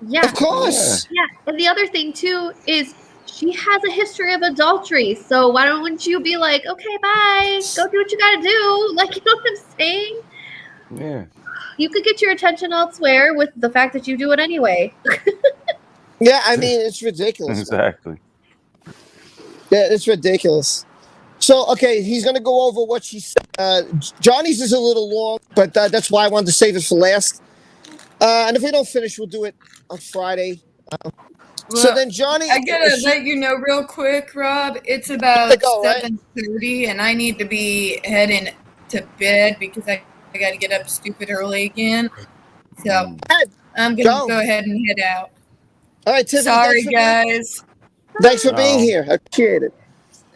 Yeah. Of course. Yeah. And the other thing too is she has a history of adultery. So why don't you be like, okay, bye. Go do what you gotta do. Like, you know what I'm saying? Yeah. You could get your attention elsewhere with the fact that you do it anyway. Yeah, I mean, it's ridiculous. Man. Exactly. Yeah, it's ridiculous. So, okay, he's going to go over what she said. Johnny's is a little long, but that's why I wanted to save it for last. And if we don't finish, we'll do it on Friday. So then Johnny... I gotta let you know real quick, Rob. It's about 7:30, and I need to be heading to bed because I got to get up stupid early again. So I'm going to go ahead and head out. All right, Tiffany. Sorry, guys. Thanks for being here. I appreciate it.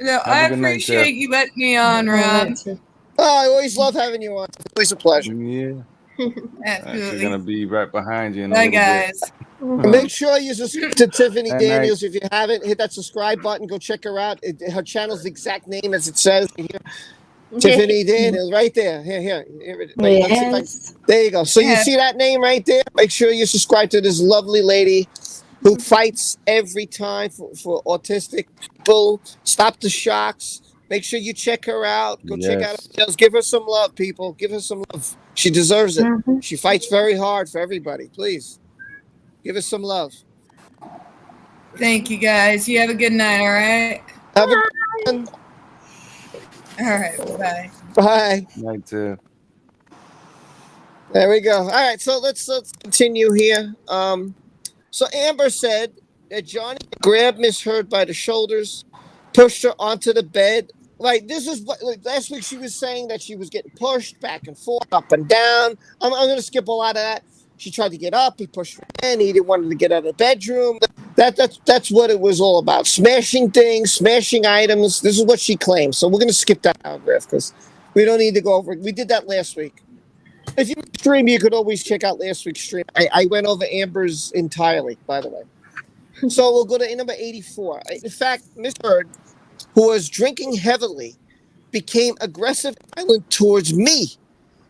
No, I appreciate you letting me on, Rob. Oh, I always love having you on. It's always a pleasure. Yeah. Absolutely. She's gonna be right behind you in a Bye, little guys. And make sure you subscribe to Tiffany Good Daniels. If you haven't, hit that subscribe button. Go check her out. Her channel's the exact name as it says here. Tiffany Daniels, right there. Here Yes. there you go. So you see that name right there? Make sure you subscribe to this lovely lady who fights every time for autistic people. Stop the shocks. Make sure you check her out. Go check out her videos. Give her some love, people. Give her some love. She deserves it. She fights very hard for everybody. Please give her some love. Thank you, guys. You have a good night, all right? Have a good one. All right, bye. Bye. Night too. There we go. All right, so let's continue here. So Amber said that Johnny grabbed Miss Heard by the shoulders, pushed her onto the bed. Like, this is what, like, last week she was saying that she was getting pushed back and forth, up and down. I'm going to skip a lot of that. She tried to get up. He pushed her in. He didn't want her to get out of the bedroom. That's what it was all about. Smashing things, smashing items. This is what she claims. So we're going to skip that paragraph because we don't need to go over it. We did that last week. If you stream, you could always check out last week's stream. I went over Amber's entirely, by the way. So we'll go to number 84. In fact, Miss Bird, who was drinking heavily, became aggressive and violent towards me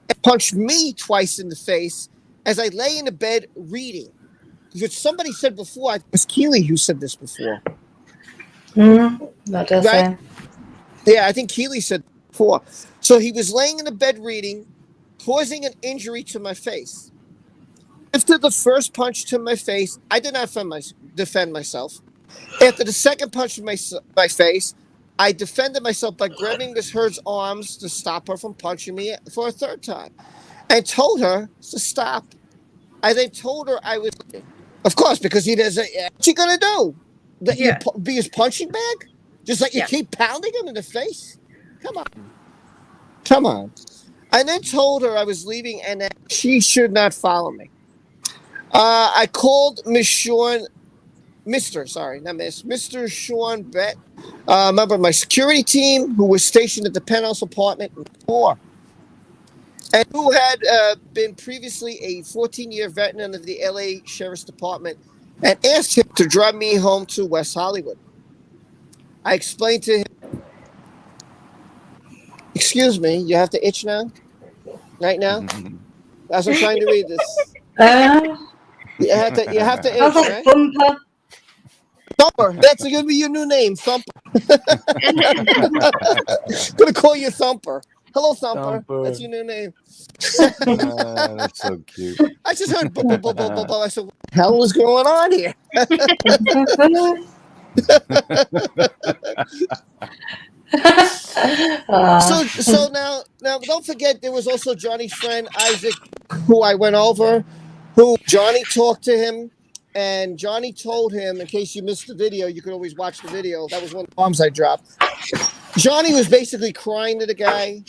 and punched me twice in the face as I lay in the bed reading. Which somebody said before, I think it was Keely who said this before. That does right? Yeah, I think Keely said before. So he was laying in the bed reading, causing an injury to my face. After the first punch to my face, I did not defend myself. After the second punch to my face, I defended myself by grabbing Miss Heard's arms to stop her from punching me for a third time and told her to stop. I then told her I was, of course, because he doesn't, what's he going to do? Let you be his punching bag? Just like you keep pounding him in the face? Come on. I then told her I was leaving and that she should not follow me. I called Miss Sean Mr. Sean Bett, member of my security team who was stationed at the penthouse apartment in 4, and who had been previously a 14-year veteran of the LA Sheriff's Department, and asked him to drive me home to West Hollywood. I explained to him, excuse me, you have to itch now? Right now? As I'm trying to read this. You have to itch, I was like, right? Thumper. Thumper. That's going to be your new name, Thumper. Gonna call you Thumper. Hello, Thumper. That's your new name. That's so cute. I just heard blah, blah, blah, blah, blah, blah. I said, what the hell is going on here? So now don't forget there was also Johnny's friend Isaac, who I went over, who Johnny talked to him, and Johnny told him, in case you missed the video, you could always watch the video. That was one of the bombs I dropped. Johnny was basically crying to the guy.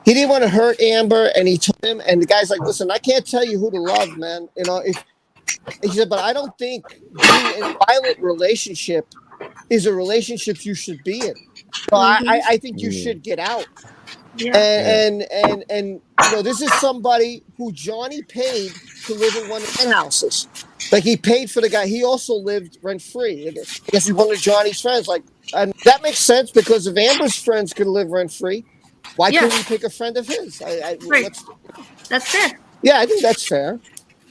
He didn't want to hurt Amber, and he told him, and the guy's like, listen, I can't tell you who to love, man. You know, he said, but I don't think being in a violent relationship is a relationship you should be in. So I think you should get out. Yeah. And you know, this is somebody who Johnny paid to live in one of the houses. Like, he paid for the guy. He also lived rent free. I guess he's one of Johnny's friends. Like, and that makes sense because if Amber's friends could live rent free, why couldn't he pick a friend of his? Right. That's fair. Yeah, I think that's fair.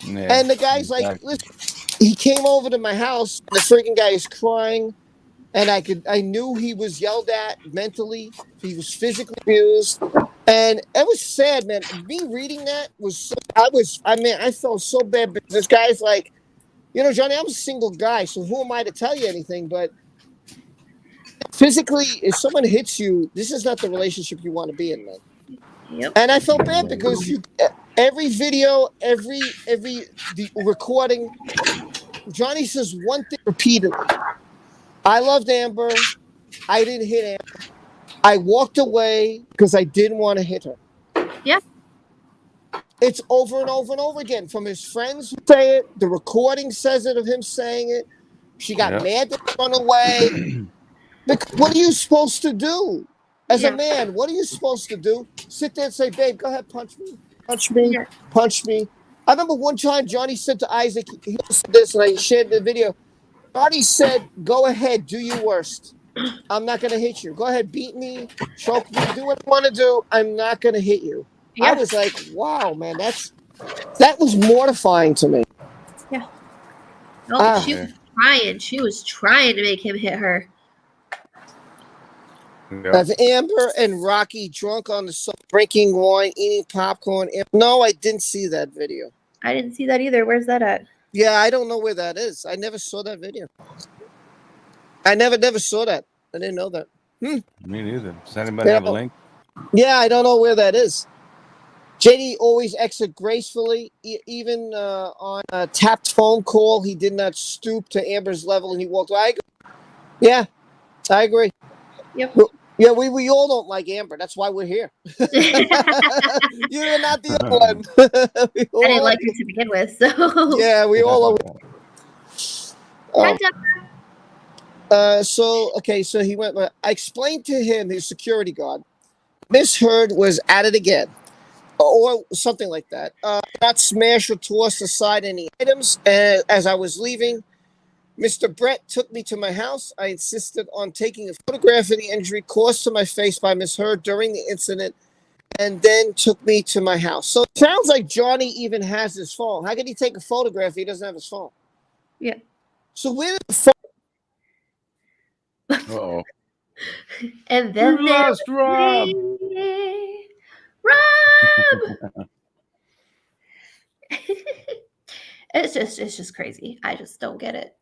Yeah, And the guy's like, listen, he came over to my house. And the freaking guy is crying. And I knew he was yelled at mentally. He was physically abused, and it was sad, man. Me reading that was I felt so bad. Because this guy's like, you know, Johnny, I'm a single guy, so who am I to tell you anything? But physically, if someone hits you, this is not the relationship you want to be in, man. Yep. And I felt bad because every video, the recording, Johnny says one thing repeatedly. I loved Amber. I didn't hit Amber. I walked away because I didn't want to hit her. Yeah. It's over and over and over again. From his friends who say it, the recording says it of him saying it. She got mad to run away. What are you supposed to do? As a man, what are you supposed to do? Sit there and say, babe, go ahead, punch me. Punch me. Yeah. Punch me. I remember one time Johnny said to Isaac, he said this, and I shared the video. Johnny said, go ahead, do your worst. I'm not going to hit you. Go ahead, beat me, choke me, do what you want to do. I'm not going to hit you. Yeah. I was like, wow, man, that was mortifying to me. Yeah. No, she was trying. She was trying to make him hit her. Of Amber and Rocky drunk on the sofa, drinking wine, eating popcorn. No, I didn't see that video. I didn't see that either. Where's that at? Yeah, I don't know where that is. I never saw that video. I never saw that. I didn't know that. Me neither. Does anybody have a link? Yeah, I don't know where that is. JD always exit gracefully. Even on a tapped phone call, he did not stoop to Amber's level, and he walked away. Yeah, I agree. Yep. Yeah, we all don't like Amber. That's why we're here. You're not the only one. I didn't like her to begin with, so. Yeah, we all are. So he went. I explained to him, his security guard, Miss Heard was at it again, or something like that. Not smash or toss aside any items. As I was leaving, Mr. Brett took me to my house. I insisted on taking a photograph of the injury caused to my face by Miss Heard during the incident, and then took me to my house. So it sounds like Johnny even has his phone. How can he take a photograph if he doesn't have his phone? Yeah. So where did the phone? Uh-oh. And then you lost Rob. Rob. It's just crazy. I just don't get it.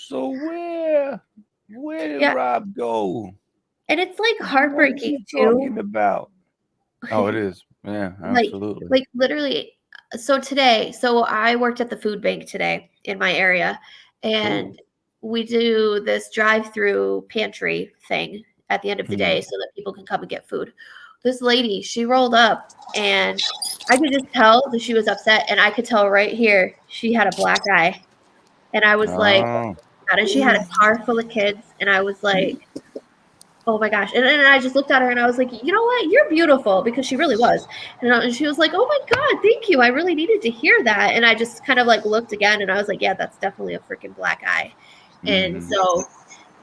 So where did Rob go? And it's like heartbreaking too. Talking about. Oh, it is. Yeah, absolutely. Like literally. So I worked at the food bank today in my area, and we do this drive-through pantry thing at the end of the day so that people can come and get food. This lady, she rolled up, and I could just tell that she was upset, and I could tell right here she had a black eye. And I was like, God. And she had a car full of kids, and I was like, oh my gosh. And then I just looked at her and I was like, you know what? You're beautiful, because she really was. And she was like, oh my God, thank you. I really needed to hear that. And I just kind of like looked again and I was like, yeah, that's definitely a freaking black eye. And so,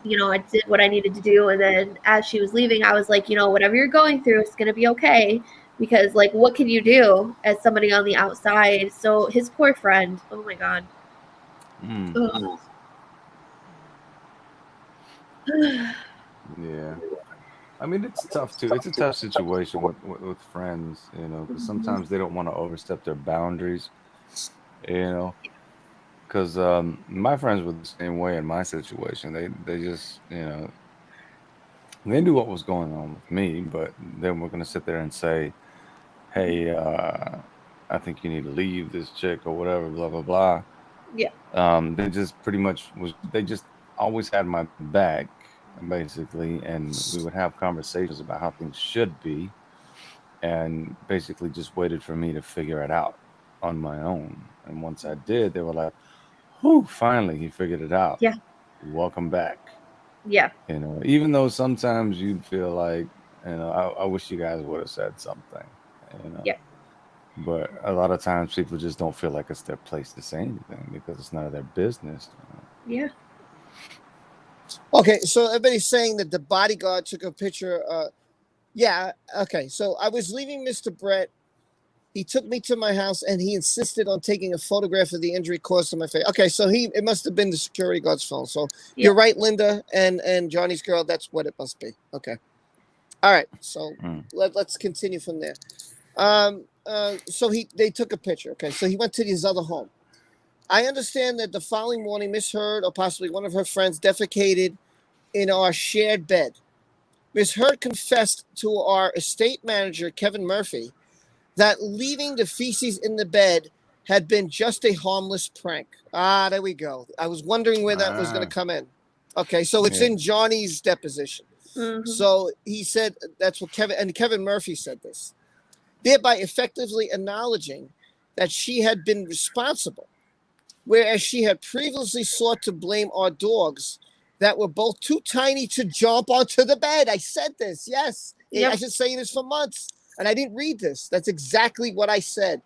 you know, I did what I needed to do. And then as she was leaving, I was like, you know, whatever you're going through, it's going to be okay. Because like, what can you do as somebody on the outside? So his poor friend, oh my God. Yeah. I mean, it's tough too. It's a tough situation with friends, you know, because sometimes they don't want to overstep their boundaries, you know. Because my friends were the same way in my situation. They just, you know, they knew what was going on with me, but then we're gonna sit there and say, "Hey, I think you need to leave this chick or whatever," blah blah blah. Yeah. They just pretty much was. They just always had my back, basically, and we would have conversations about how things should be, and basically just waited for me to figure it out on my own. And once I did, they were like, "Whew, finally he figured it out. Yeah. Welcome back." Yeah. You know, even though sometimes you'd feel like, you know, I wish you guys would have said something, you know. Yeah. But a lot of times people just don't feel like it's their place to say anything because it's none of their business. You know? Yeah. Okay, so everybody's saying that the bodyguard took a picture. Yeah, okay. So I was leaving Mr. Brett. He took me to my house and he insisted on taking a photograph of the injury caused to my face. Okay, so it must have been the security guard's phone. So you're right, Linda and Johnny's girl. That's what it must be. Okay. All right. So let's continue from there. So they took a picture. Okay, so he went to his other home. I understand that the following morning, Miss Heard or possibly one of her friends defecated in our shared bed. Miss Heard confessed to our estate manager, Kevin Murphy, that leaving the feces in the bed had been just a harmless prank. Ah, there we go. I was wondering where that was going to come in. Okay, so it's in Johnny's deposition. So he said that's what Kevin Murphy said this, thereby effectively acknowledging that she had been responsible, whereas she had previously sought to blame our dogs that were both too tiny to jump onto the bed. I said this, yes. Yep. I've been saying this for months, and I didn't read this. That's exactly what I said.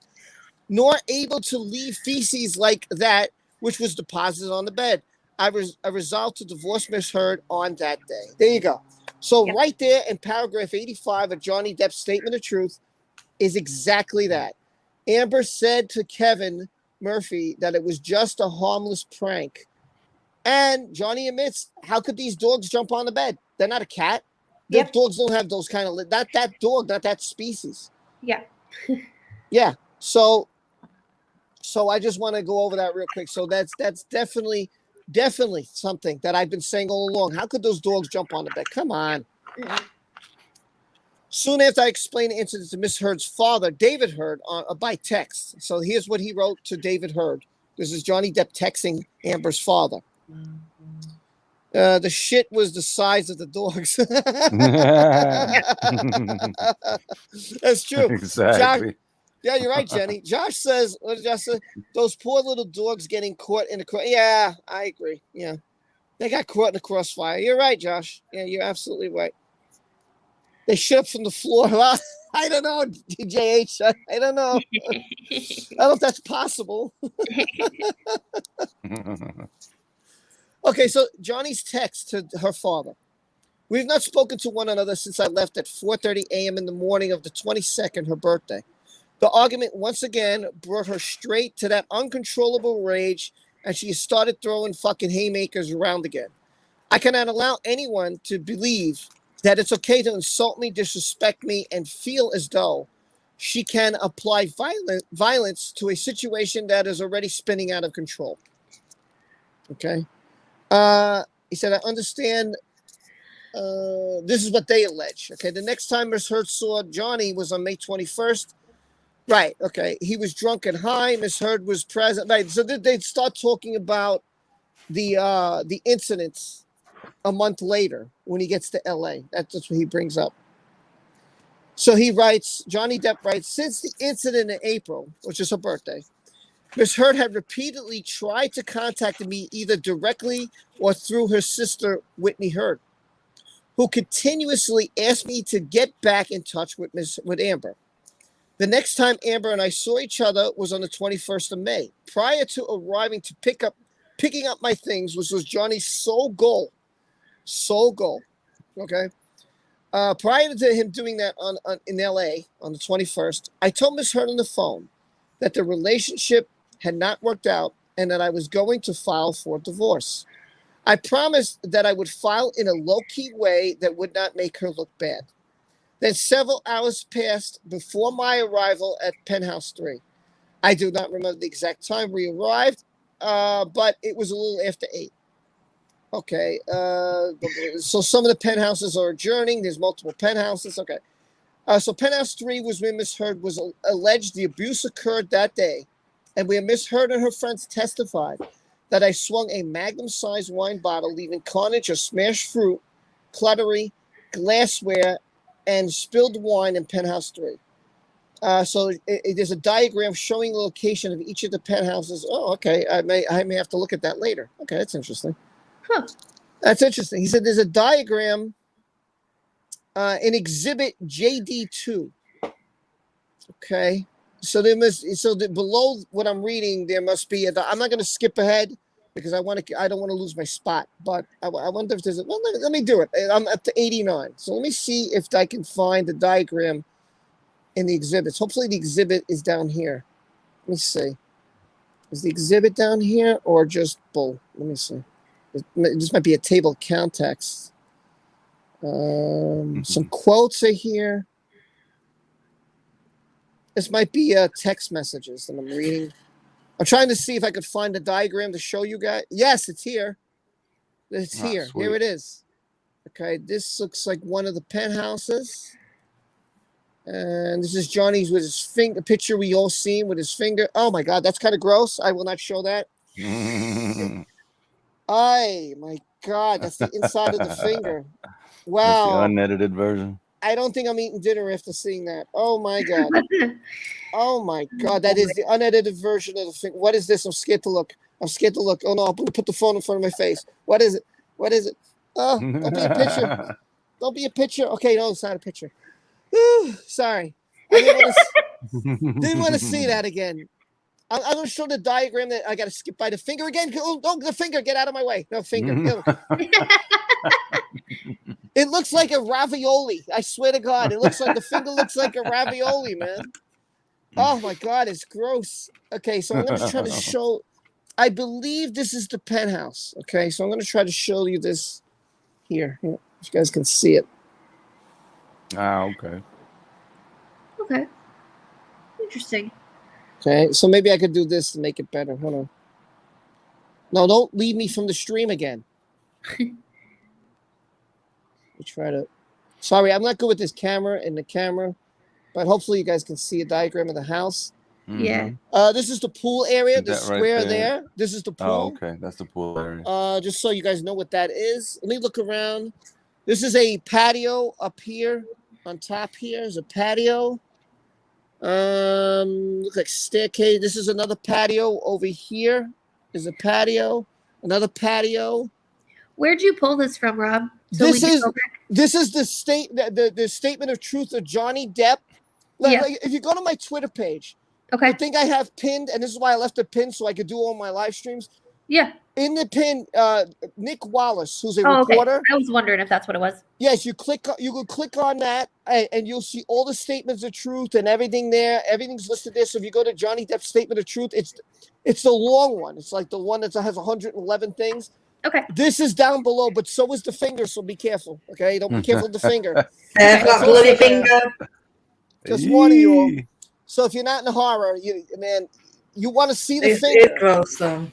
Nor able to leave feces like that, which was deposited on the bed. I resolved to divorce Miss Heard on that day. There you go. So right there in paragraph 85 of Johnny Depp's statement of truth is exactly that. Amber said to Kevin Murphy that it was just a harmless prank. And Johnny admits, how could these dogs jump on the bed? They're not a cat. The dogs don't have those kind of, not that dog, not that species. Yeah. Yeah. So I just want to go over that real quick. So that's definitely something that I've been saying all along. How could those dogs jump on the bed? Come on. Soon after I explained the incident to Miss Heard's father, David Heard, by text. So here's what he wrote to David Heard. This is Johnny Depp texting Amber's father. The shit was the size of the dogs. That's true. Exactly. Josh, yeah, you're right, Jenny. Josh says, what did Josh say? Those poor little dogs getting caught in the crossfire. Yeah, I agree. Yeah. They got caught in the crossfire. You're right, Josh. Yeah, you're absolutely right. They shit up from the floor. I don't know, DJH. I don't know. I don't know if that's possible. Okay, so Johnny's text to her father. We've not spoken to one another since I left at 4:30 a.m. in the morning of the 22nd, her birthday. The argument once again brought her straight to that uncontrollable rage, and she started throwing fucking haymakers around again. I cannot allow anyone to believe that it's okay to insult me, disrespect me, and feel as though she can apply violence to a situation that is already spinning out of control. Okay? He said, I understand. This is what they allege. Okay, the next time Miss Heard saw Johnny was on May 21st. Right, okay. He was drunk and high. Miss Heard was present. Right, so they'd start talking about the incidents a month later when he gets to L.A. That's what he brings up. So he writes, Johnny Depp writes, since the incident in April, which is her birthday, Ms. Heard had repeatedly tried to contact me either directly or through her sister, Whitney Heard, who continuously asked me to get back in touch with Amber. The next time Amber and I saw each other was on the 21st of May. Prior to arriving to picking up my things, which was Johnny's sole goal. Okay. Prior to him doing that in LA on the 21st, I told Ms. Heard on the phone that the relationship had not worked out and that I was going to file for divorce. I promised that I would file in a low-key way that would not make her look bad. Then several hours passed before my arrival at Penthouse 3. I do not remember the exact time we arrived, but it was a little after 8. Okay, so some of the penthouses are adjourning. There's multiple penthouses. Okay. So Penthouse 3 was where Miss Heard was alleged the abuse occurred that day, and where Miss Heard and her friends testified that I swung a magnum-sized wine bottle, leaving carnage of smashed fruit, cluttery, glassware, and spilled wine in Penthouse 3. So there's a diagram showing the location of each of the penthouses. Oh, okay. I may have to look at that later. Okay, that's interesting. Huh. That's interesting. He said there's a diagram in Exhibit JD2. Okay. So below what I'm reading, there must be I'm not going to skip ahead because I don't want to lose my spot. But I wonder if there's let me do it. I'm up to 89. So let me see if I can find the diagram in the exhibits. Hopefully the exhibit is down here. Let me see. Is the exhibit down here or just bull? Let me see. This might be a table of contexts. Some quotes are here. This might be text messages that I'm reading. I'm trying to see if I could find a diagram to show you guys. Yes, it's here. It's here. Sweet. Here it is. Okay, this looks like one of the penthouses. And this is Johnny's with his finger, picture we all seen with his finger. Oh my God, that's kind of gross. I will not show that. Oh my God, that's the inside of the finger. Wow. That's the unedited version. I don't think I'm eating dinner after seeing that. Oh my God. Oh my God, that is the unedited version of the finger. What is this? I'm scared to look. Oh no, I'll put the phone in front of my face. What is it? Oh, don't be a picture. Don't be a picture. Okay, no, it's not a picture. Whew, sorry. I didn't want to see that again. I'm going to show the diagram that I got to skip by the finger again. Oh, the finger, get out of my way. No, finger. It looks like a ravioli. I swear to God. The finger looks like a ravioli, man. Oh my God, it's gross. Okay, so I'm going to try to show. I believe this is the penthouse. Okay, so I'm going to try to show you this here. If you guys can see it. Okay. Okay. Interesting. Okay, so maybe I could do this to make it better. Hold on. No, don't leave me from the stream again. Sorry, I'm not good with this camera and the camera, but hopefully you guys can see a diagram of the house. Yeah. This is the pool area, the square right there. This is the pool. Oh, okay. That's the pool area. Just so you guys know what that is. Let me look around. This is a patio up here. On top here is a patio. Looks like staircase. This is another patio over here. There's a patio. Another patio. Where'd you pull this from, Rob? This is the statement of truth of Johnny Depp. Like, if you go to my Twitter page, okay. I think I have pinned, and this is why I left it pinned so I could do all my live streams. Yeah. In the pin, Nick Wallace, who's a reporter. Okay. I was wondering if that's what it was. Yes, you can click on that, and you'll see all the statements of truth and everything there. Everything's listed there. So if you go to Johnny Depp's statement of truth, it's the long one. It's like the one that has 111 things. Okay. This is down below, but so is the finger. So be careful. Okay, don't be careful with the finger. I've got bloody finger. Just warning you all. So if you're not in horror, you want to see the finger. It's gross, though.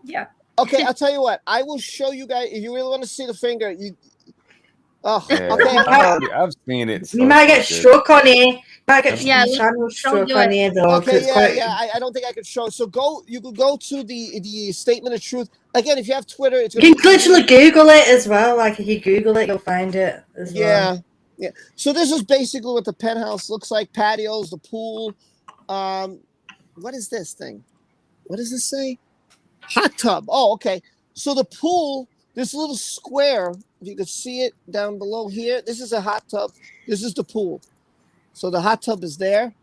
Yeah. Okay, I'll tell you what. I will show you guys. If you really want to see the finger, okay. I've seen it. You might get stroke on it. Okay, Okay, I don't think I could show. So you could go to the statement of truth. Again, if you have Twitter, you can literally Google it as well. Like if you Google it, you'll find it as well. Yeah. So this is basically what the penthouse looks like: patios, the pool. What is this thing? what does this say? Hot tub. Oh, okay. So the pool, this little square, if you could see it down below here, this is a hot tub. This is the pool. So the hot tub is there.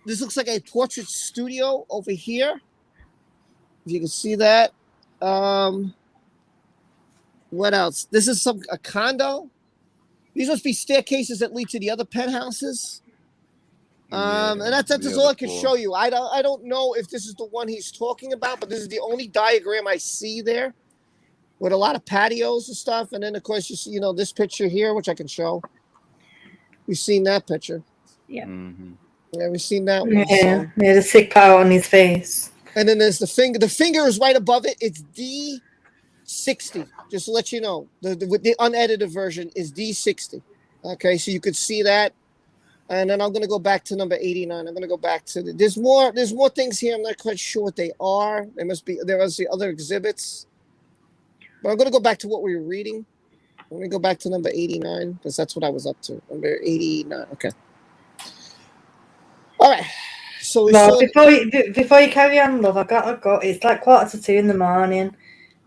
This looks like a portrait studio over here. If you can see that. What else? This is a condo. These must be staircases that lead to the other penthouses. And that's all I can show you. I don't know if this is the one he's talking about, but this is the only diagram I see there, with a lot of patios and stuff. And then of course you see, this picture here, which I can show. We've seen that picture. Yeah. Mm-hmm. Yeah, we've seen that one. Yeah, he had a sick power on his face. And then there's the finger. The finger is right above it. It's D60. Just to let you know, the unedited version is D60. Okay, so you could see that. And then I'm going to go back to number 89. I'm going to go back to there's more things here. I'm not quite sure what they are. There must be other exhibits. But I'm going to go back to what we were reading. I'm going to go back to number 89 because that's what I was up to. Number 89. Okay. All right. So before you carry on, love, I got to go. It's like 1:45 in the morning,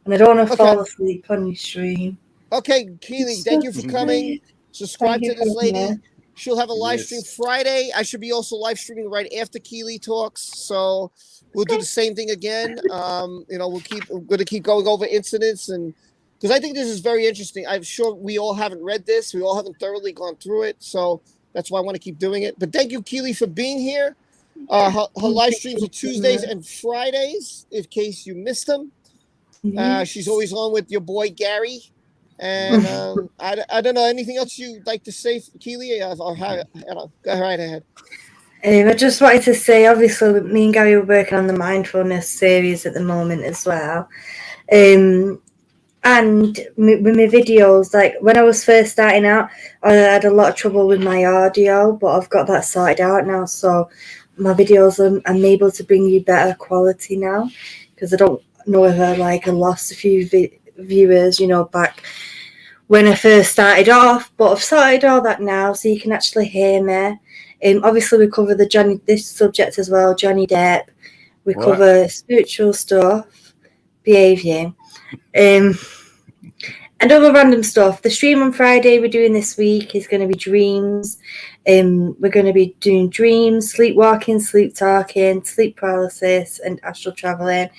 and I don't want to fall asleep on your stream. Okay, Keely, thank you for coming. Subscribe to this lady. She'll have a live stream Friday. I should be also live streaming right after Keely talks. So we'll do the same thing again. We're going to keep going over incidents, and because I think this is very interesting. I'm sure we all haven't read this. We all haven't thoroughly gone through it. So that's why I want to keep doing it. But thank you, Keely, for being here. Her live streams are Tuesdays and Fridays, in case you missed them. She's always on with your boy, Gary. And I don't know, anything else you'd like to say, Keely? Go right ahead. I just wanted to say, obviously, me and Gary are working on the mindfulness series at the moment as well. And with my videos, like when I was first starting out, I had a lot of trouble with my audio, but I've got that sorted out now. So my videos, I'm able to bring you better quality now, because I don't know if I lost a few viewers, back when I first started off, but I've sorted all that now, so you can actually hear me. Obviously, we cover this subject as well, Johnny Depp. We cover spiritual stuff, behaviour, and other random stuff. The stream on Friday we're doing this week is going to be dreams. We're going to be doing dreams, sleepwalking, sleep talking, sleep paralysis, and astral traveling.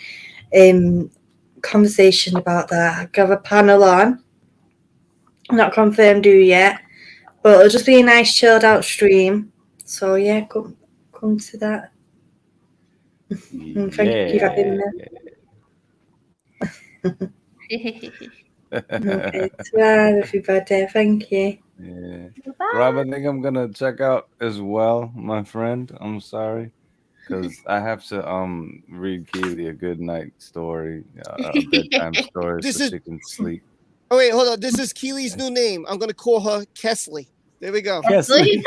Conversation about that. I have a panel on. Not confirmed who yet, but it'll just be a nice chilled out stream. So yeah, come to that. Thank you for having me. Okay, everybody. Thank you. Yeah. Rob, I think I'm gonna check out as well, my friend. I'm sorry, because I have to read Keely a good night story, a bedtime story, so she can sleep. Oh wait, hold on. This is Keely's new name. I'm gonna call her Kesley. There we go. Kesley.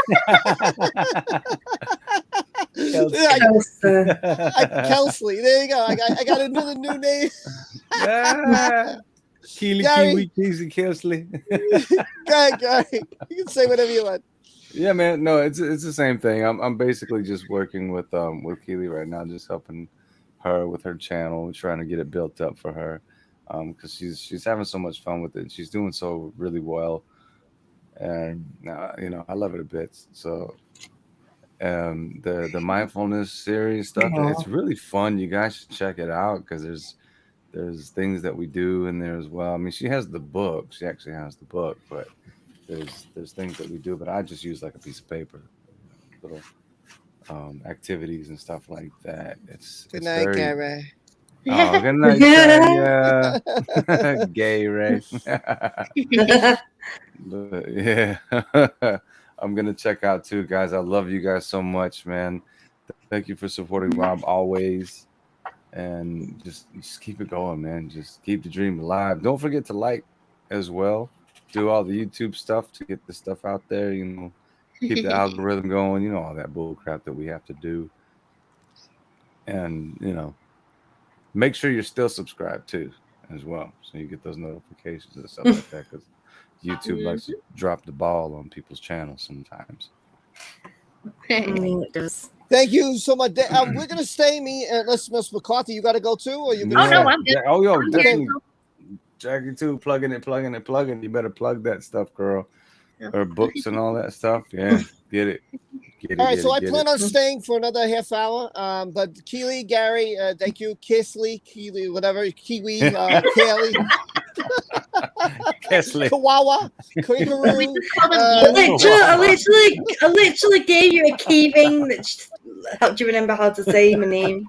Kesley. There you go. I got another new name. Keely, Kiwi, Kesley. Go ahead, Gary. You can say whatever you want. Yeah, man. No, it's the same thing. I'm basically just working with Keely right now, just helping her with her channel, trying to get it built up for her. Because she's having so much fun with it. She's doing so really well, and I love it a bit. So, the mindfulness series stuff, it's really fun. You guys should check it out, because there's things that we do in there as well. I mean, she has the book. She actually has the book, but there's things that we do. But I just use like a piece of paper, little activities and stuff like that. Good night, Gary. Oh, good night, yeah. Gay, right? But, yeah. I'm gonna check out too, guys. I love you guys so much, man. Thank you for supporting Rob always, and just keep it going, man. Just keep the dream alive. Don't forget to like as well. Do all the YouTube stuff to get the stuff out there. Keep the algorithm going. All that bull crap that we have to do, and make sure you're still subscribed too, as well, so you get those notifications and stuff like that. Because YouTube likes to drop the ball on people's channels sometimes. It does. Thank you so much. We're gonna stay. Miss McCarthy, you got to go too, or you? Oh no, I'm good. Oh, yo, I'm definitely. here. Jackie too, plugging it. You better plug that stuff, girl. Her books and all that stuff. Yeah, get it. All right, so I plan on staying for another half hour. But Keely, Gary, thank you. Kisley, Keely, whatever, Kiwi, Kaylee, Kesley, Kawawa, Kangaroo. We just call them I literally gave you a key ring that helped you remember how to say my name.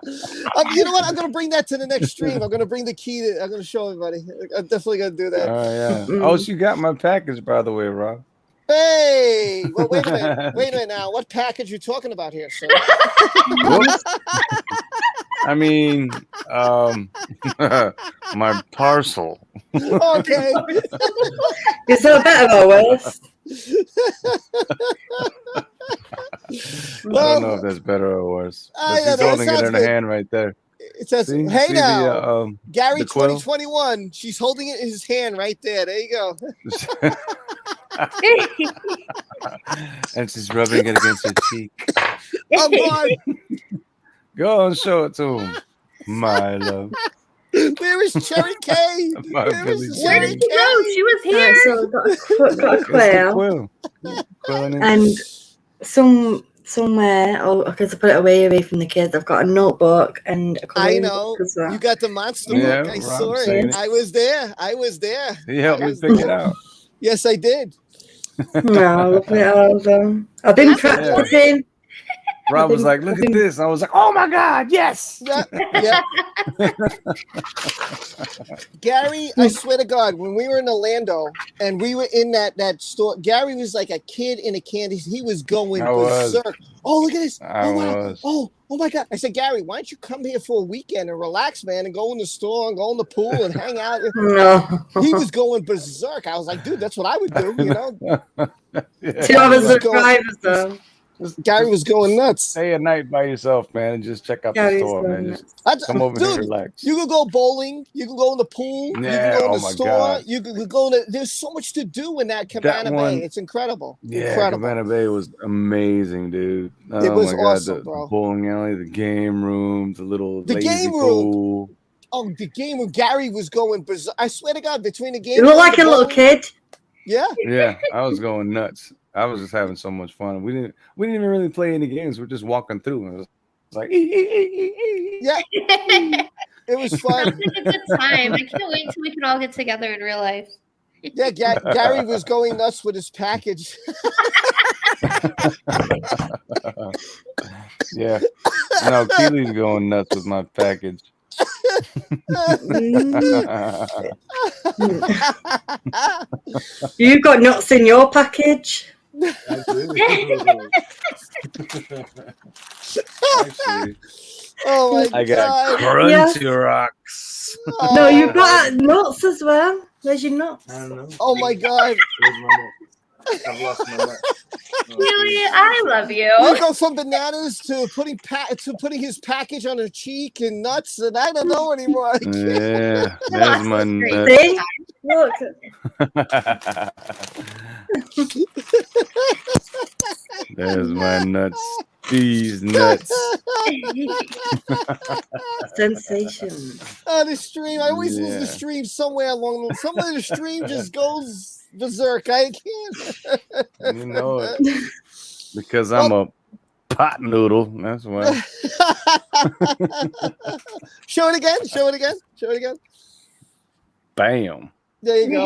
You know what? I'm gonna bring that to the next stream. I'm gonna bring the key. I'm gonna show everybody. I'm definitely gonna do that. Oh yeah. Oh, she got my package, by the way, Rob. Hey, well, wait a minute now. What package you talking about here, sir? I mean, my parcel. Okay. Is that better or worse? I don't know if that's better or worse. But she's holding it in her hand right there. It says, see now, the, Gary the quill? 2021. She's holding it in his hand right there. There you go. And she's rubbing it against her cheek. Oh, God. Go and show it to him, my love. Where is Cherry K? Where Where did she go? She was here. So I've got a quill. And somewhere, because I put it away from the kids, I've got a notebook and a coloring book as well. You got the monster book. I saw it. I was there. He helped me pick it out. Yes, I did. No, I've been practicing. Rob was like, look at this. I was like, oh my God, yes. Yeah. Gary, I swear to God, when we were in Orlando and we were in that store, Gary was like a kid in a candy. He was going berserk. Oh, look at this. Oh my God. I said, Gary, why don't you come here for a weekend and relax, man, and go in the store and go in the pool and hang out? No. He was going berserk. I was like, dude, that's what I would do, you know? 2 hours of drivers, though. Gary was going nuts. Stay a night by yourself, man, and just check out the store, man. Just come over here and relax. You can go bowling. You can go in the pool. Yeah, you can go in the store. God. You can go in there's so much to do in that Cabana Bay. It's incredible. Yeah, incredible. Cabana Bay was amazing, dude. Oh, it was my God. awesome, bro. The bowling alley, the game room, the lazy game pool. room. Oh, the game room. Gary was going berserk. I swear to God, between the game you room. look like a little kid. Yeah. Yeah, I was going nuts. I was just having so much fun. We didn't even really play any games. We're just walking through, and it was like, yeah, it was fun. It was a good time. I can't wait until we can all get together in real life. Yeah, Gary was going nuts with his package. Yeah, no, Keely's going nuts with my package. You got nuts in your package. Actually, oh my God! I got crunchy rocks. Oh. No, you got nuts as well. Where's your nuts? I don't know. Oh my God! I've lost my nut. Keely, I love you. We go from bananas to putting his package on her cheek and nuts, and I don't know anymore. Yeah, there's my nut. See? Look. There's my nuts. These nuts. Sensation. The stream. I always lose the stream somewhere along the stream just goes berserk. I can't. You know it. Because I'm a pot noodle. That's why. Show it again. Bam. There you go.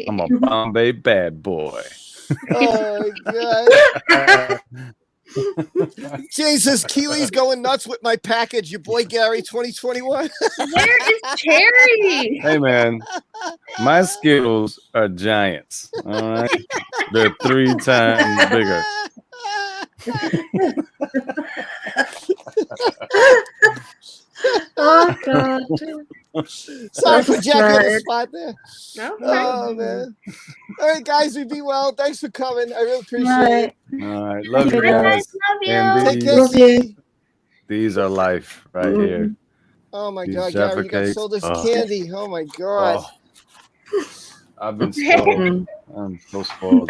I'm a Bombay bad boy. Oh my God. Jesus, Keely's going nuts with my package. Your boy Gary 2021. Where is Cherry? Hey man, my Skittles are giants. All right, they're 3 times bigger. Oh God. Sorry for Jackie on the spot there. No, oh man. All right, guys, we be well. Thanks for coming. I really appreciate it. All right, love you guys. Love you. And Take care. these are life right here. Oh my These God, Jaffa Gary, you got cakes. sold this candy. Oh my God. I've been spoiled. I'm so spoiled.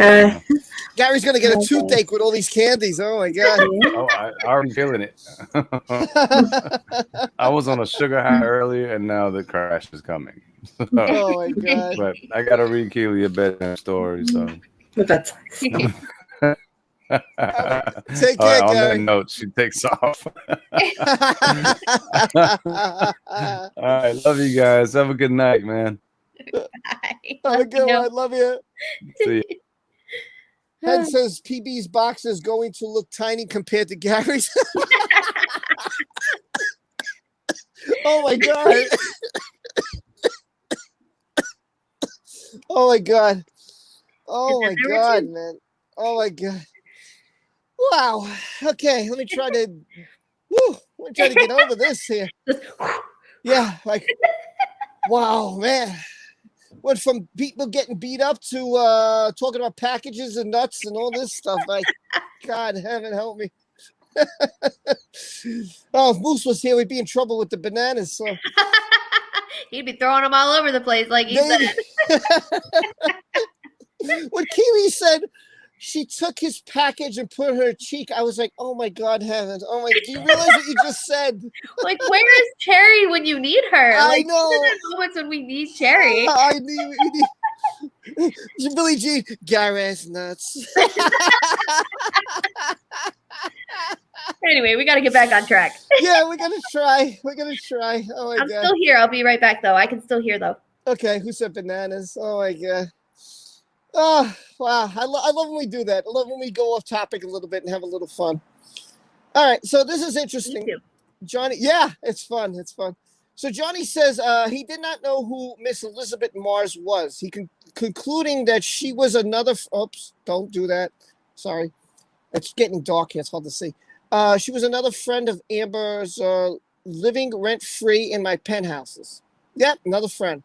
Gary's gonna get a toothache with all these candies. Oh my god! Oh, I already feeling it. I was on a sugar high earlier, and now the crash is coming. Oh my god! But I gotta read Keely a bedtime story. So. Take care, on Gary. that note, she takes off. All right, love you guys. Have a good night, man. Bye. Have a good one. Love you. See you. Head says PB's box is going to look tiny compared to Gary's. Oh my god. Oh my god. Oh my god, man. Oh my god. Wow. Okay, let me try to get over this here. Yeah, like wow, man. Went from people getting beat up to talking about packages and nuts and all this stuff. Like, God, heaven help me. Oh, if Moose was here, we'd be in trouble with the bananas. So he'd be throwing them all over the place, like he said. When Keely said she took his package and put her cheek, I was like, "Oh my God, heavens! Oh my! Do you realize what you just said? Like, where is Cherry when you need her? I know. There's moments when we need Cherry. I need. Billie Jean, Gary's nuts. Anyway, we got to get back on track. Yeah, we're gonna try. We're gonna try. Oh my God! I'm still here. I'll be right back, though. I can still hear, though. Okay, who said bananas? Oh my God! Oh wow! I love when we do that. I love when we go off topic a little bit and have a little fun. All right, so this is interesting. Johnny, yeah, it's fun. It's fun. So Johnny says he did not know who Miss Elizabeth Mars was. He concluding that she was another. Oops! Don't do that. Sorry, it's getting dark here. It's hard to see. She was another friend of Amber's, living rent-free in my penthouses. Yep, another friend.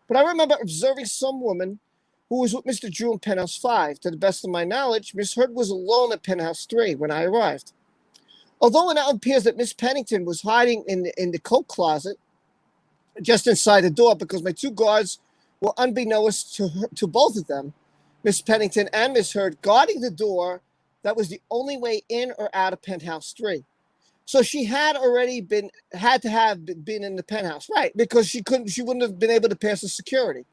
But I remember observing some woman who was with Mr. Drew in penthouse 5. To the best of my knowledge, Miss Heard was alone at penthouse 3 when I arrived. Although it now appears that Miss Pennington was hiding in the coat closet just inside the door because my two guards were unbeknownst to both of them, Miss Pennington and Miss Heard, guarding the door that was the only way in or out of penthouse 3. So she had to have been in the penthouse, right? Because she wouldn't have been able to pass the security,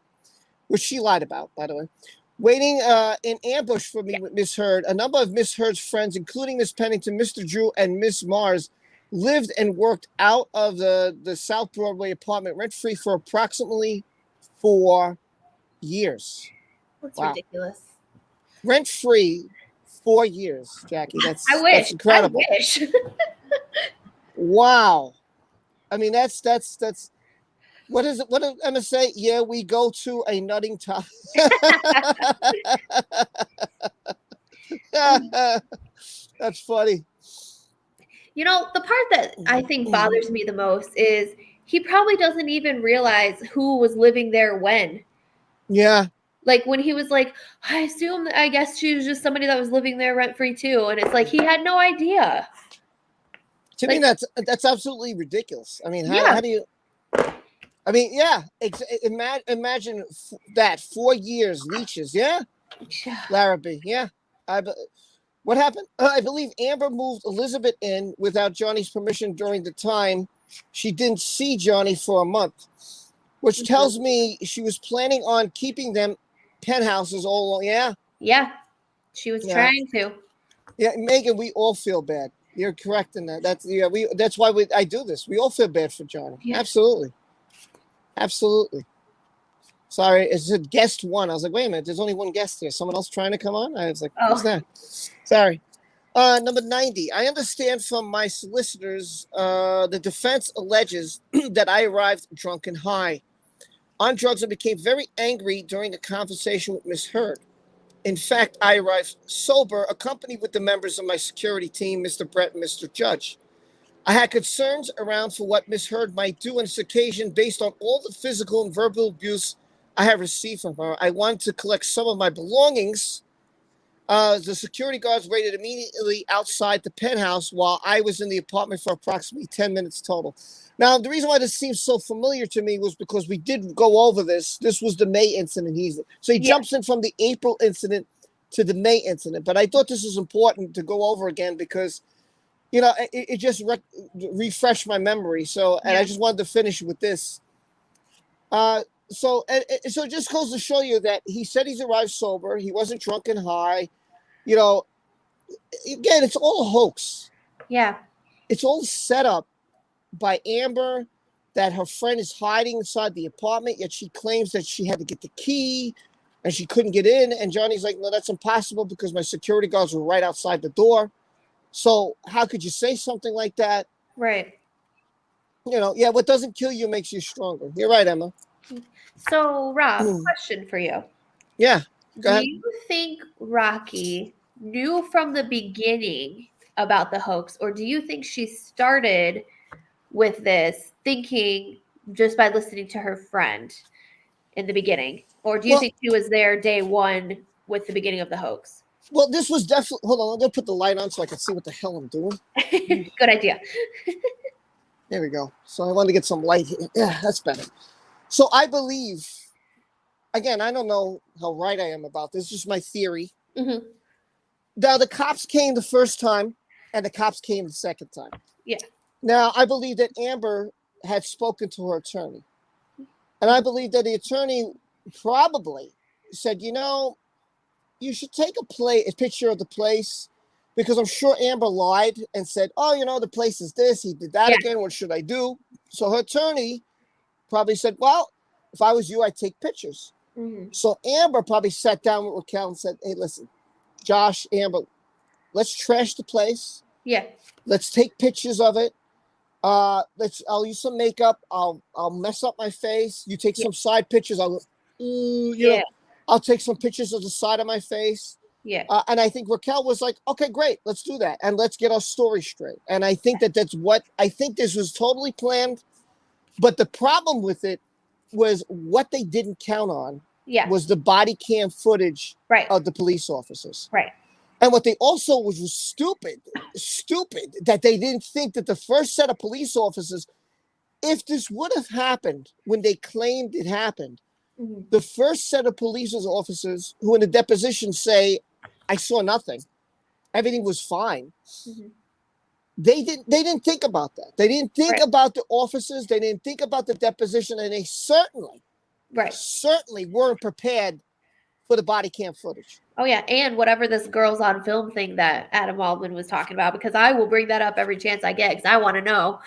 which she lied about, by the way. Waiting in ambush for me with Miss Heard, a number of Miss Heard's friends, including Miss Pennington, Mr. Drew, and Miss Mars, lived and worked out of the South Broadway apartment rent-free for approximately 4 years. That's ridiculous. Rent-free 4 years, Jackie. That's incredible. I wish. Wow. I mean, that's what is it? What did Emma say? Yeah, we go to a nutting top. That's funny. You know, the part that I think bothers me the most is he probably doesn't even realize who was living there when. Yeah. Like when he was like, I guess she was just somebody that was living there rent-free too. And it's like he had no idea. To me, that's absolutely ridiculous. I mean, how do you... I mean, yeah. Imagine that 4 years, leeches, yeah? Larrabee, yeah. What happened? I believe Amber moved Elizabeth in without Johnny's permission during the time she didn't see Johnny for a month, which tells me she was planning on keeping them penthouses all along. Yeah? Yeah. She was trying to. Yeah, Megan, we all feel bad. You're correct in that. That's why I do this. We all feel bad for Johnny. Yeah. Absolutely. Sorry, it said guest 1. I was like, wait a minute, there's only one guest here. Someone else trying to come on? I was like, who's that? Sorry. Number 90. I understand from my solicitors, the defense alleges that I arrived drunk and high on drugs and became very angry during the conversation with Miss Heard. In fact, I arrived sober, accompanied with the members of my security team, Mr. Brett and Mr. Judge. I had concerns around for what Miss Heard might do on this occasion based on all the physical and verbal abuse I have received from her. I wanted to collect some of my belongings The security guards waited immediately outside the penthouse while I was in the apartment for approximately 10 minutes total. Now, the reason why this seems so familiar to me was because we did go over this. This was the May incident. So he jumps in from the April incident to the May incident. But I thought this was important to go over again because, you know, it just refreshed my memory. So, and I just wanted to finish with this. So it just goes to show you that he said he's arrived sober. He wasn't drunk and high. You know, again, it's all a hoax. Yeah. It's all set up by Amber that her friend is hiding inside the apartment, yet she claims that she had to get the key and she couldn't get in. And Johnny's like, no, that's impossible because my security guards were right outside the door. So how could you say something like that? Right. You know, yeah, what doesn't kill you makes you stronger. You're right, Emma. So, Rob, question for you. Yeah. Go ahead. Do you think Rocky knew from the beginning about the hoax, or do you think she started with this thinking just by listening to her friend in the beginning? Or do you think she was there day one with the beginning of the hoax? Well, this was definitely, hold on, I'm going to put the light on so I can see what the hell I'm doing. Good idea. There we go. So I wanted to get some light here. Yeah, that's better. So I believe, again, I don't know how right I am about this. This is my theory. Mm-hmm. Now, the cops came the first time and the cops came the second time. Yeah. Now, I believe that Amber had spoken to her attorney. And I believe that the attorney probably said, you know, you should take a picture of the place, because I'm sure Amber lied and said, oh, you know, the place is this. He did that again. What should I do? So her attorney probably said, well, if I was you, I'd take pictures. Mm-hmm. So Amber probably sat down with Raquel and said, hey, listen, Josh, Amber, let's trash the place. Yeah. Let's take pictures of it. I'll use some makeup. I'll mess up my face. You take some side pictures. I'll go, I'll take some pictures of the side of my face. Yeah. And I think Raquel was like, okay, great, let's do that. And let's get our story straight. And I think I think this was totally planned. But the problem with it was what they didn't count on was the body cam footage of the police officers. Right. And what they also was stupid that they didn't think that the first set of police officers, if this would have happened when they claimed it happened, the first set of police officers who in the deposition say, I saw nothing, everything was fine. Mm-hmm. They didn't think about that. They didn't think about the officers. They didn't think about the deposition, and they certainly weren't prepared for the body cam footage. Oh yeah, and whatever this girls on film thing that Adam Waldman was talking about, because I will bring that up every chance I get because I want to know.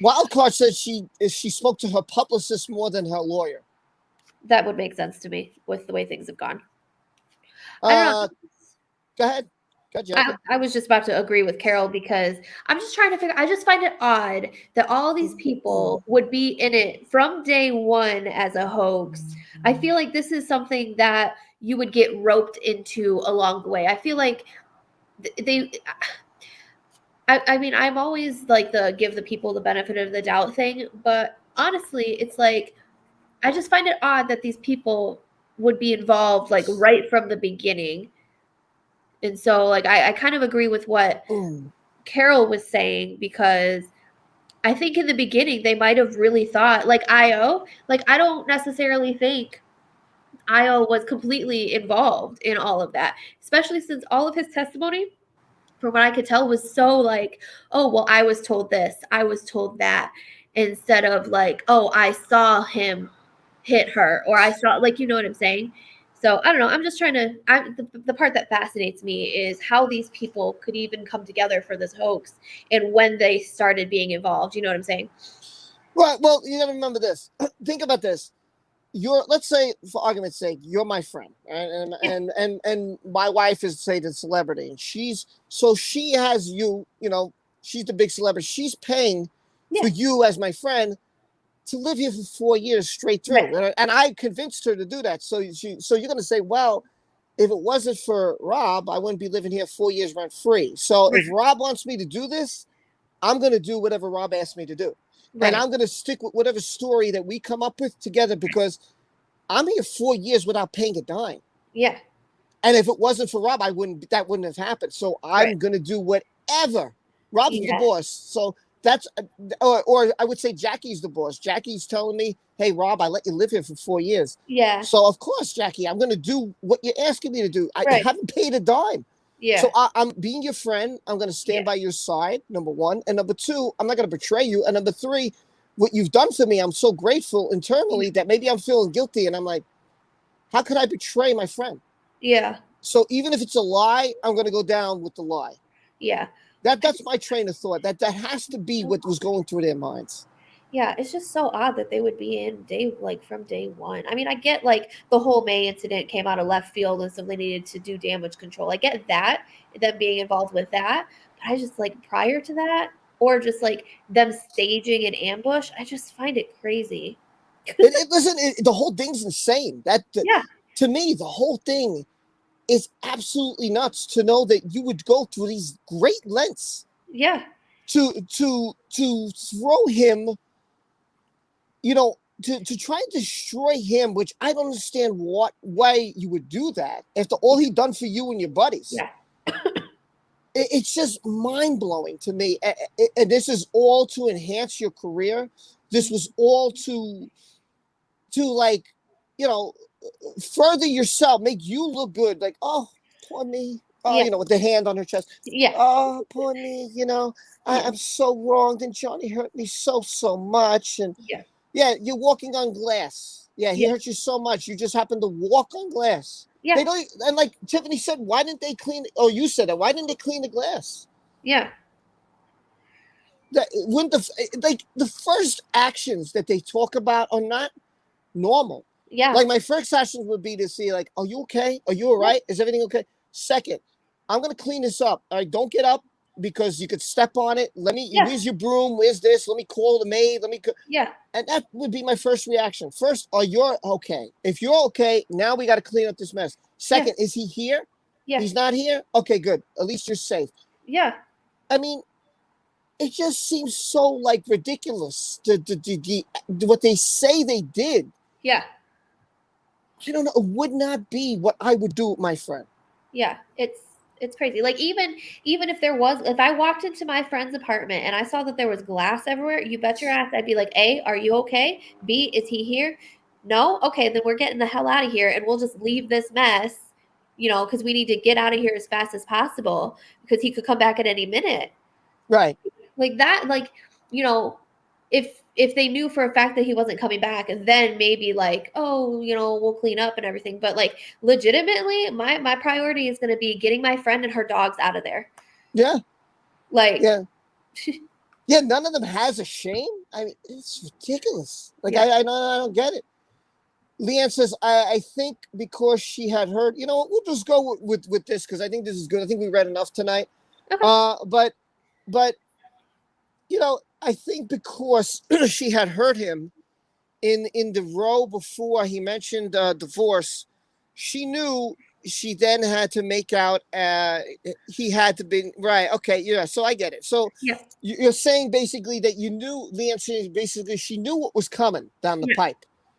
Wildcard says she spoke to her publicist more than her lawyer. That would make sense to me with the way things have gone. I don't know. Go ahead. I was just about to agree with Carol because I'm just trying to figure. I just find it odd that all these people would be in it from day one as a hoax. I feel like this is something that you would get roped into along the way. I feel like I mean, I'm always like the give the people the benefit of the doubt thing, but honestly, it's like I just find it odd that these people would be involved like right from the beginning. And so, like, I kind of agree with what Carol was saying, because I think in the beginning they might have really thought, like, Io, like, I don't necessarily think Io was completely involved in all of that, especially since all of his testimony, from what I could tell, was so like, oh, well, I was told this, I was told that, instead of like, oh, I saw him hit her, or I saw, like, you know what I'm saying? So I don't know. I'm just trying to. The part that fascinates me is how these people could even come together for this hoax, and when they started being involved. You know what I'm saying? Right. Well, you got to remember this. Think about this. Let's say, for argument's sake, you're my friend, right? And my wife is, say, the celebrity, and she has you. You know, she's the big celebrity. She's paying for you as my friend to live here for 4 years straight through. Right. And I convinced her to do that. So you're going to say, well, if it wasn't for Rob, I wouldn't be living here 4 years rent free. So if Rob wants me to do this, I'm going to do whatever Rob asked me to do. Right. And I'm going to stick with whatever story that we come up with together, because I'm here 4 years without paying a dime. Yeah. And if it wasn't for Rob, that wouldn't have happened. So I'm going to do whatever. Rob's the boss. So that's, or I would say Jackie's the boss. Jackie's telling me, hey, Rob, I let you live here for 4 years. Yeah. So of course, Jackie, I'm going to do what you're asking me to do. I haven't paid a dime. Yeah. So I'm being your friend. I'm going to stand by your side, number one. And number two, I'm not going to betray you. And number three, what you've done for me, I'm so grateful internally that maybe I'm feeling guilty. And I'm like, how could I betray my friend? Yeah. So even if it's a lie, I'm going to go down with the lie. Yeah. That's my train of thought. That has to be what was going through their minds. Yeah, it's just so odd that they would be in from day one. I mean, I get like the whole May incident came out of left field and so they needed to do damage control. I get that, them being involved with that. But I just like prior to that, or just like them staging an ambush, I just find it crazy. Listen, the whole thing's insane. To me, the whole thing is absolutely nuts to know that you would go through these great lengths. Yeah. To throw him, you know, to try and destroy him, which I don't understand why you would do that after all he done for you and your buddies. Yeah. It's just mind-blowing to me. And this is all to enhance your career. This was all to like, you know, further yourself, make you look good. Like, oh, poor me. Oh, you know, with the hand on her chest. Yeah. Oh, poor me. You know, I'm so wronged, and Johnny hurt me so much. And yeah, you're walking on glass. Yeah, he hurt you so much. You just happen to walk on glass. Yeah. They don't. And like Tiffany said, why didn't they clean? Oh, you said that. Why didn't they clean the glass? Yeah. When the first actions that they talk about are not normal. Yeah. Like my first actions would be to see, like, are you okay? Are you all right? Is everything okay? Second, I'm gonna clean this up. All right, don't get up because you could step on it. Where's your broom? Where's this? Let me call the maid. And that would be my first reaction. First, are you okay? If you're okay, now we got to clean up this mess. Second, is he here? Yeah. He's not here? Okay, good. At least you're safe. Yeah. I mean, it just seems so like ridiculous. What they say they did. Yeah. I don't know. It would not be what I would do with my friend. Yeah, it's crazy. Like even if I walked into my friend's apartment and I saw that there was glass everywhere, you bet your ass I'd be like, A, are you okay? B, is he here? No? Okay, then we're getting the hell out of here and we'll just leave this mess, you know, because we need to get out of here as fast as possible because he could come back at any minute. Right. Like that, like, you know, if they knew for a fact that he wasn't coming back, then maybe like, oh, you know, we'll clean up and everything. But like legitimately, my priority is going to be getting my friend and her dogs out of there. Yeah. Like, yeah. Yeah. None of them has a shame. I mean, it's ridiculous. Like, I don't get it. Leanne says, I think because she had heard, you know, we'll just go with this because I think this is good. I think we read enough tonight. Okay. But, you know, I think because she had heard him in the row before he mentioned divorce, she knew she then had to make out he had to be right. Okay, yeah. So I get it. So you're saying basically that you knew, Leanne saying basically she knew what was coming down the pipe.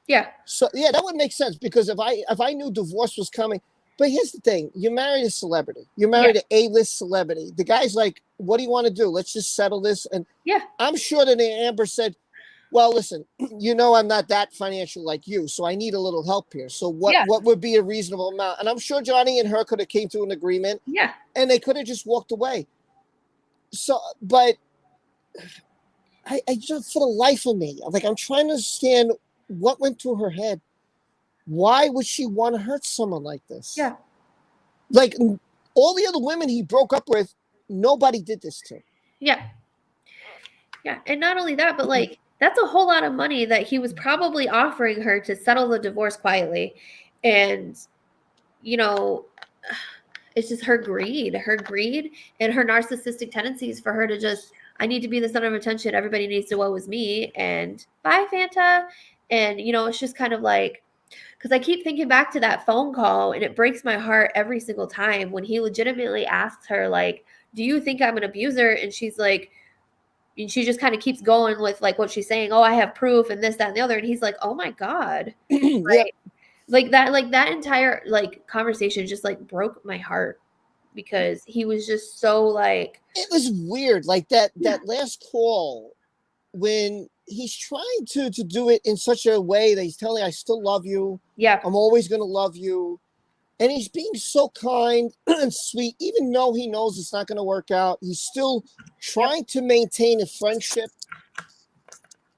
Yeah. So yeah, that would make sense because if I knew divorce was coming. But here's the thing: you married a celebrity. You married an A-list celebrity. The guy's like, "What do you want to do? Let's just settle this." And I'm sure that Amber said, "Well, listen, you know, I'm not that financial like you, so I need a little help here. So what would be a reasonable amount?" And I'm sure Johnny and her could have came to an agreement. Yeah. And they could have just walked away. So, but I just, for the life of me, I'm trying to understand what went through her head. Why would she want to hurt someone like this? Yeah. Like all the other women he broke up with, nobody did this to. Yeah. Yeah. And not only that, but like, that's a whole lot of money that he was probably offering her to settle the divorce quietly. And, you know, it's just her greed and her narcissistic tendencies for her to just, I need to be the center of attention. Everybody needs to woe is me. And bye, Fanta. And, you know, it's just kind of like, because I keep thinking back to that phone call and it breaks my heart every single time when he legitimately asks her, like, do you think I'm an abuser? And she's like, and she just kind of keeps going with like what she's saying. Oh, I have proof and this, that, and the other. And he's like, oh my God. Like that entire like conversation just like broke my heart because he was just so like, it was weird. Like that last call when he's trying to do it in such a way that he's telling, I still love you. yeah, I'm always going to love you. And he's being so kind and sweet, even though he knows it's not going to work out. He's still trying to maintain a friendship.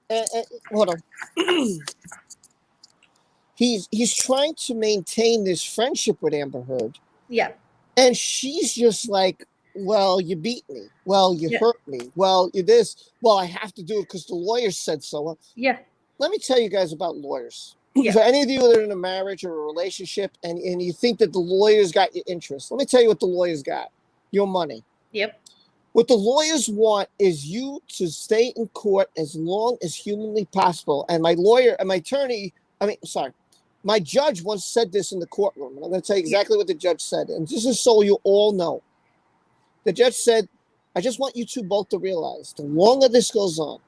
And hold on. He's trying to maintain this friendship with Amber Heard. yeah, And she's just like, well, you beat me. Well, you Yeah. hurt me. Well, you this. Well, I have to do it because the lawyer said so. yeah, Let me tell you guys about lawyers. Yeah. For any of you that are in a marriage or a relationship and you think that the lawyers got your interest, let me tell you what the lawyers got. Your money. yep, What the lawyers want is you to stay in court as long as humanly possible. And my lawyer and my judge once said this in the courtroom. And I'm going to tell you exactly what the judge said. And this is so you all know. The judge said, I just want you two both to realize the longer this goes on,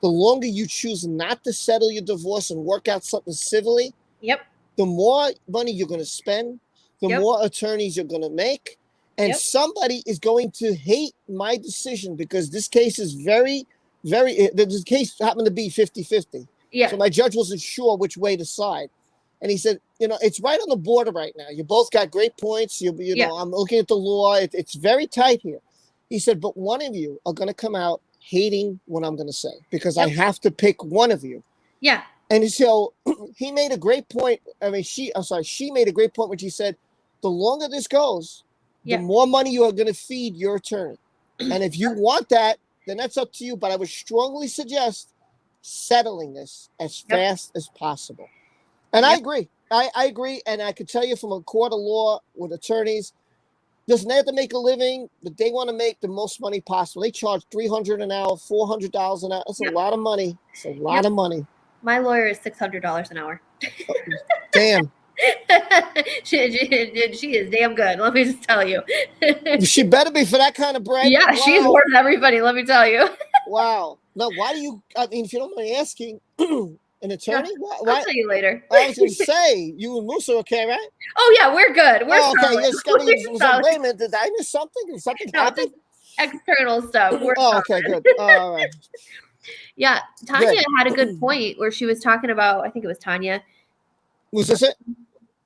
the longer you choose not to settle your divorce and work out something civilly, yep, the more money you're going to spend, the Yep. more attorneys you're going to make. And Yep. somebody is going to hate my decision because this case is very, the case happened to be 50-50. yeah, So my judge wasn't sure which way to side. And he said, it's right on the border right now. You both got great points. You Yeah. know, I'm looking at the law. It's very tight here. He said, but one of you are going to come out hating what I'm going to say because I Yep. have to pick one of you. yeah, And so he made a great point. She made a great point when she said, the longer this goes, Yeah. the more money you are going to feed your attorney. And if you want that, then that's up to you. But I would strongly suggest settling this as Yep. fast as possible. And I Yep. agree. I agree. And I could tell you from a court of law with attorneys, listen, they have to make a living, but they want to make the most money possible. They charge $300 an hour, $400 an hour. That's Yep. a lot of money. It's a lot Yep. of money. my lawyer is $600 an hour. Damn. she is damn good. Let me just tell you. She better be for that kind of bread. Yeah, Wow. she's worth everybody. Let me tell you. Wow. Now, why do you, if you don't mind asking, an attorney? Why? I'll tell you later. I was going to say, you and Moose are okay, right? Oh yeah, we're good. We're okay. solid. Yes, I mean, We're solid. wait a minute. Did I miss something? Did something No, happen? just external stuff. We're Oh, solid. okay, good. All right. Yeah, Tanya Good. had a good point where she was talking about. I think it was Tanya. Was this it?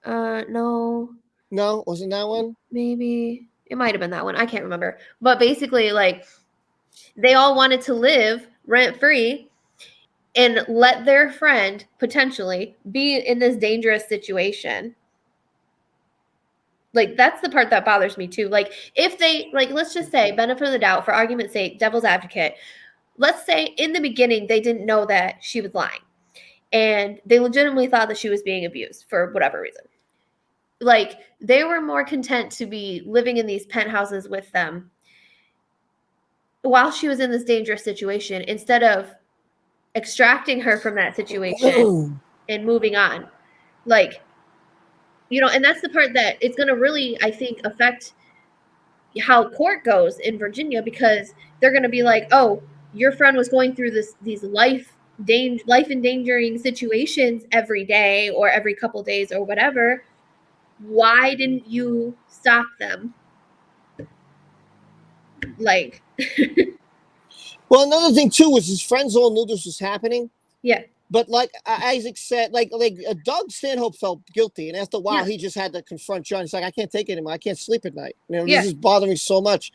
No, No, wasn't that one? maybe it might have been that one. I can't remember. But basically, like, they all wanted to live rent free and let their friend potentially be in this dangerous situation. Like, that's the part that bothers me too. Like, if they, like, let's just say, benefit of the doubt, for argument's sake, devil's advocate, let's say in the beginning they didn't know that she was lying and they legitimately thought that she was being abused for whatever reason. Like, they were more content to be living in these penthouses with them while she was in this dangerous situation instead of extracting her from that situation and moving on. Like, and that's the part that it's going to really, I think, affect how court goes in Virginia, because they're going to be like, oh, your friend was going through these life endangering situations every day or every couple days or whatever. Why didn't you stop them? Like, Well, another thing too was his friends all knew this was happening. yeah, But like Isaac said, like Doug Stanhope felt guilty, and after a while, he just had to confront John. He's like, I can't take it anymore. I can't sleep at night. This is bothering me so much.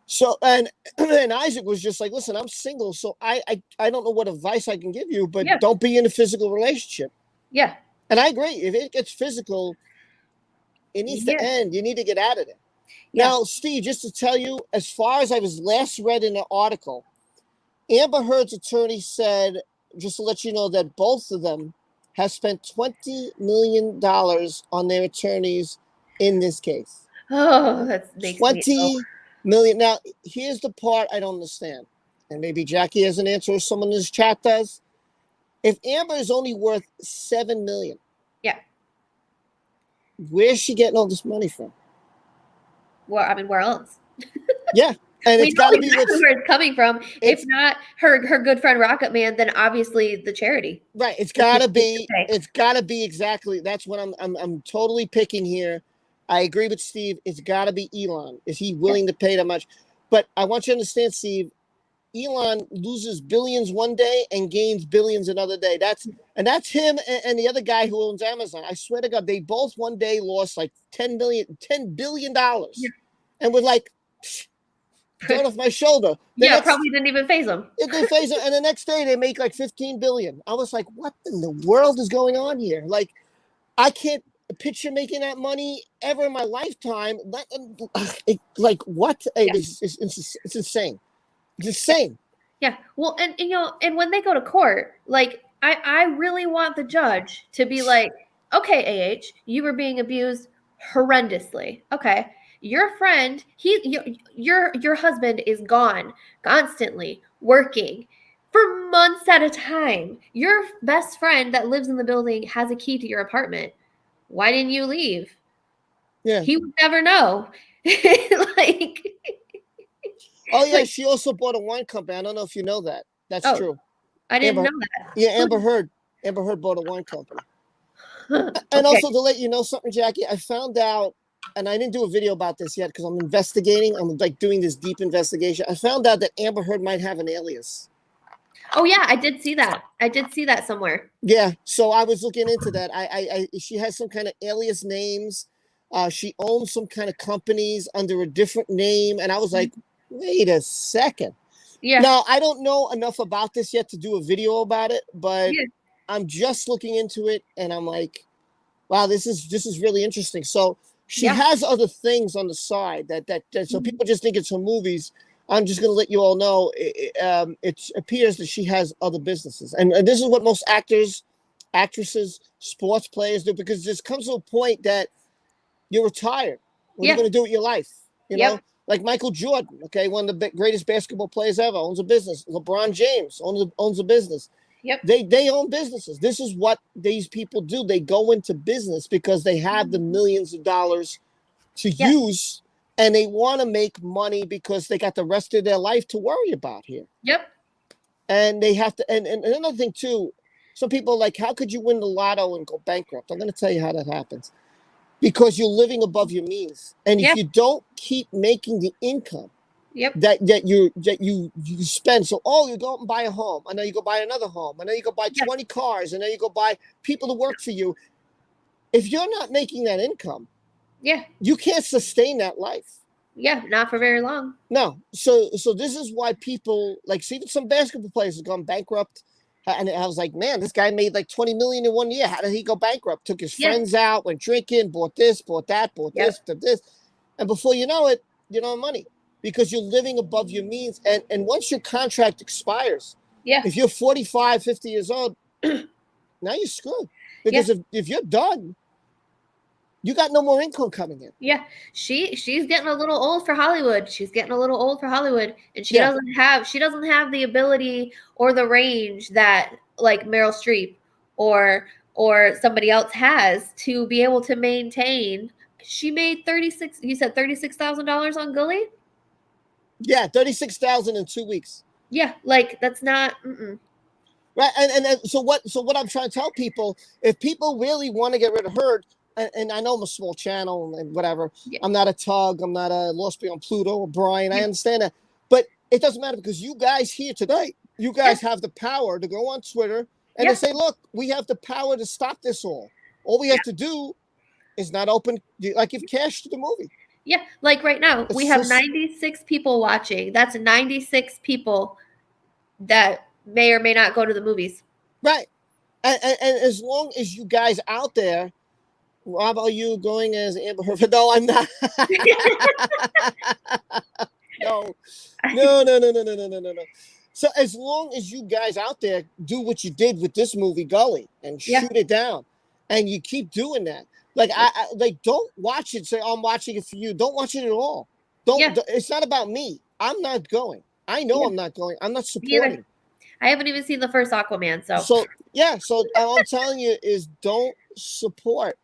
So and Isaac was just like, listen, I'm single, so I don't know what advice I can give you, but don't be in a physical relationship. Yeah. And I agree. If it gets physical, it needs to end. You need to get out of it. Yeah. Now, Steve, just to tell you, as far as I was last read in the article, Amber Heard's attorney said, just to let you know, that both of them have spent $20 million on their attorneys in this case. Oh, that makes $20 million. Now, here's the part I don't understand, and maybe Jackie has an answer or someone in this chat does. If Amber is only worth $7 million, where's she getting all this money from? Well, I mean, where else? Yeah. And we it's know got to be exactly where it's coming from. If not her good friend Rocket Man, then obviously the charity. Right. It's got to be. It's got to be exactly. That's what I'm totally picking here. I agree with Steve. It's got to be Elon. Is he willing to pay that much? But I want you to understand, Steve. Elon loses billions one day and gains billions another day. That's him and the other guy who owns Amazon. I swear to God, they both one day lost like $10 billion. Yeah. And we're like, dirt off my shoulder. Probably didn't even phase them. It didn't phase them. And the next day they make like 15 billion. I was like, what in the world is going on here? Like, I can't picture making that money ever in my lifetime. Like, what? It's insane. It's insane. Yeah. Well, and and when they go to court, like I really want the judge to be like, okay, AH, you were being abused horrendously. Okay. Your friend, your husband is gone constantly working for months at a time. Your best friend that lives in the building has a key to your apartment. Why didn't you leave? Yeah. He would never know. Like, oh yeah, she also bought a wine company. I don't know if you know that. That's true. I didn't know that. Yeah, Amber Heard bought a wine company. And also to let you know something, Jackie, I found out, and I didn't do a video about this yet because I'm investigating. I'm like doing this deep investigation. I found out that Amber Heard might have an alias. Oh yeah, I did see that. I did see that somewhere. Yeah, so I was looking into that. She has some kind of alias names. She owns some kind of companies under a different name, and I was like, wait a second. Yeah. Now I don't know enough about this yet to do a video about it, but I'm just looking into it, and I'm like, wow, this is really interesting. So she has other things on the side that so people just think it's her movies. I'm just going to let you all know it appears that she has other businesses. And this is what most actors, actresses, sports players do, because this comes to a point that you're retired. What are you going to do with your life? You know, like Michael Jordan, okay, one of the greatest basketball players ever, owns a business. LeBron James owns a business. Yep. They own businesses. This is what these people do. They go into business because they have the millions of dollars to use. And they want to make money because they got the rest of their life to worry about here. Yep. And they have to, and another thing too, some people are like, how could you win the lotto and go bankrupt? I'm going to tell you how that happens. Because you're living above your means. And if you don't keep making the income that you spend. So, you go out and buy a home. And then you go buy another home. And then you go buy 20 cars. And then you go buy people to work for you. If you're not making that income, you can't sustain that life. Yeah, not for very long. No. So this is why people, like, see, some basketball players have gone bankrupt. And I was like, man, this guy made like 20 million in 1 year. How did he go bankrupt? Took his friends out, went drinking, bought this, bought that, bought this, did this. And before you know it, you don't have money because you're living above your means. And once your contract expires, if you're 45, 50 years old, now you're screwed. Because if you're done, you got no more income coming in. Yeah, she's getting a little old for Hollywood. She's getting a little old for Hollywood, and she doesn't have the ability or the range that like Meryl Streep or somebody else has to be able to maintain. She made $36,000 on Gully. Yeah, 36,000 in 2 weeks. Yeah, like that's not. Right, and so what I'm trying to tell people, if people really want to get rid of her. And I know I'm a small channel and whatever. Yeah. I'm not a Tug. I'm not a Lost Beyond Pluto or Brian. I understand that. But it doesn't matter because you guys here today, you guys have the power to go on Twitter and to say, look, we have the power to stop this all. All we have to do is not open, like give cash to the movie. Yeah, like right now, we have 96 people watching. That's 96 people that may or may not go to the movies. Right. And as long as you guys out there, Rob, are you going as Amber Heard? No, I'm not. No. So as long as you guys out there do what you did with this movie, Gully, and shoot it down, and you keep doing that, like I like don't watch it. Say, I'm watching it for you. Don't watch it at all. Don't. It's not about me. I'm not going. I know I'm not going. I'm not supporting. I haven't even seen the first Aquaman. So all I'm telling you is don't support.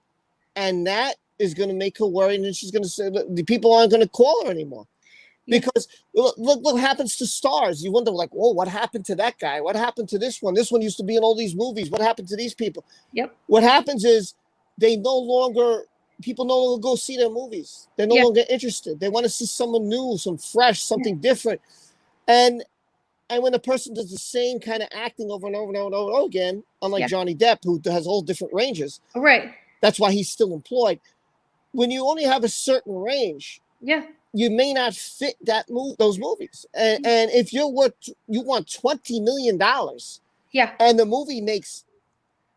And that is going to make her worry, and then she's going to say the people aren't going to call her anymore. Because look what happens to stars. You wonder, like, oh, what happened to that guy? What happened to this one? This one used to be in all these movies. What happened to these people? Yep. What happens is people no longer go see their movies. They're no longer interested. They want to see someone new, some fresh, something different. And when a person does the same kind of acting over and over and over and over again, unlike Johnny Depp, who has all different ranges. Right. That's why he's still employed. When you only have a certain range, you may not fit those movies. And if you want $20 million, and the movie makes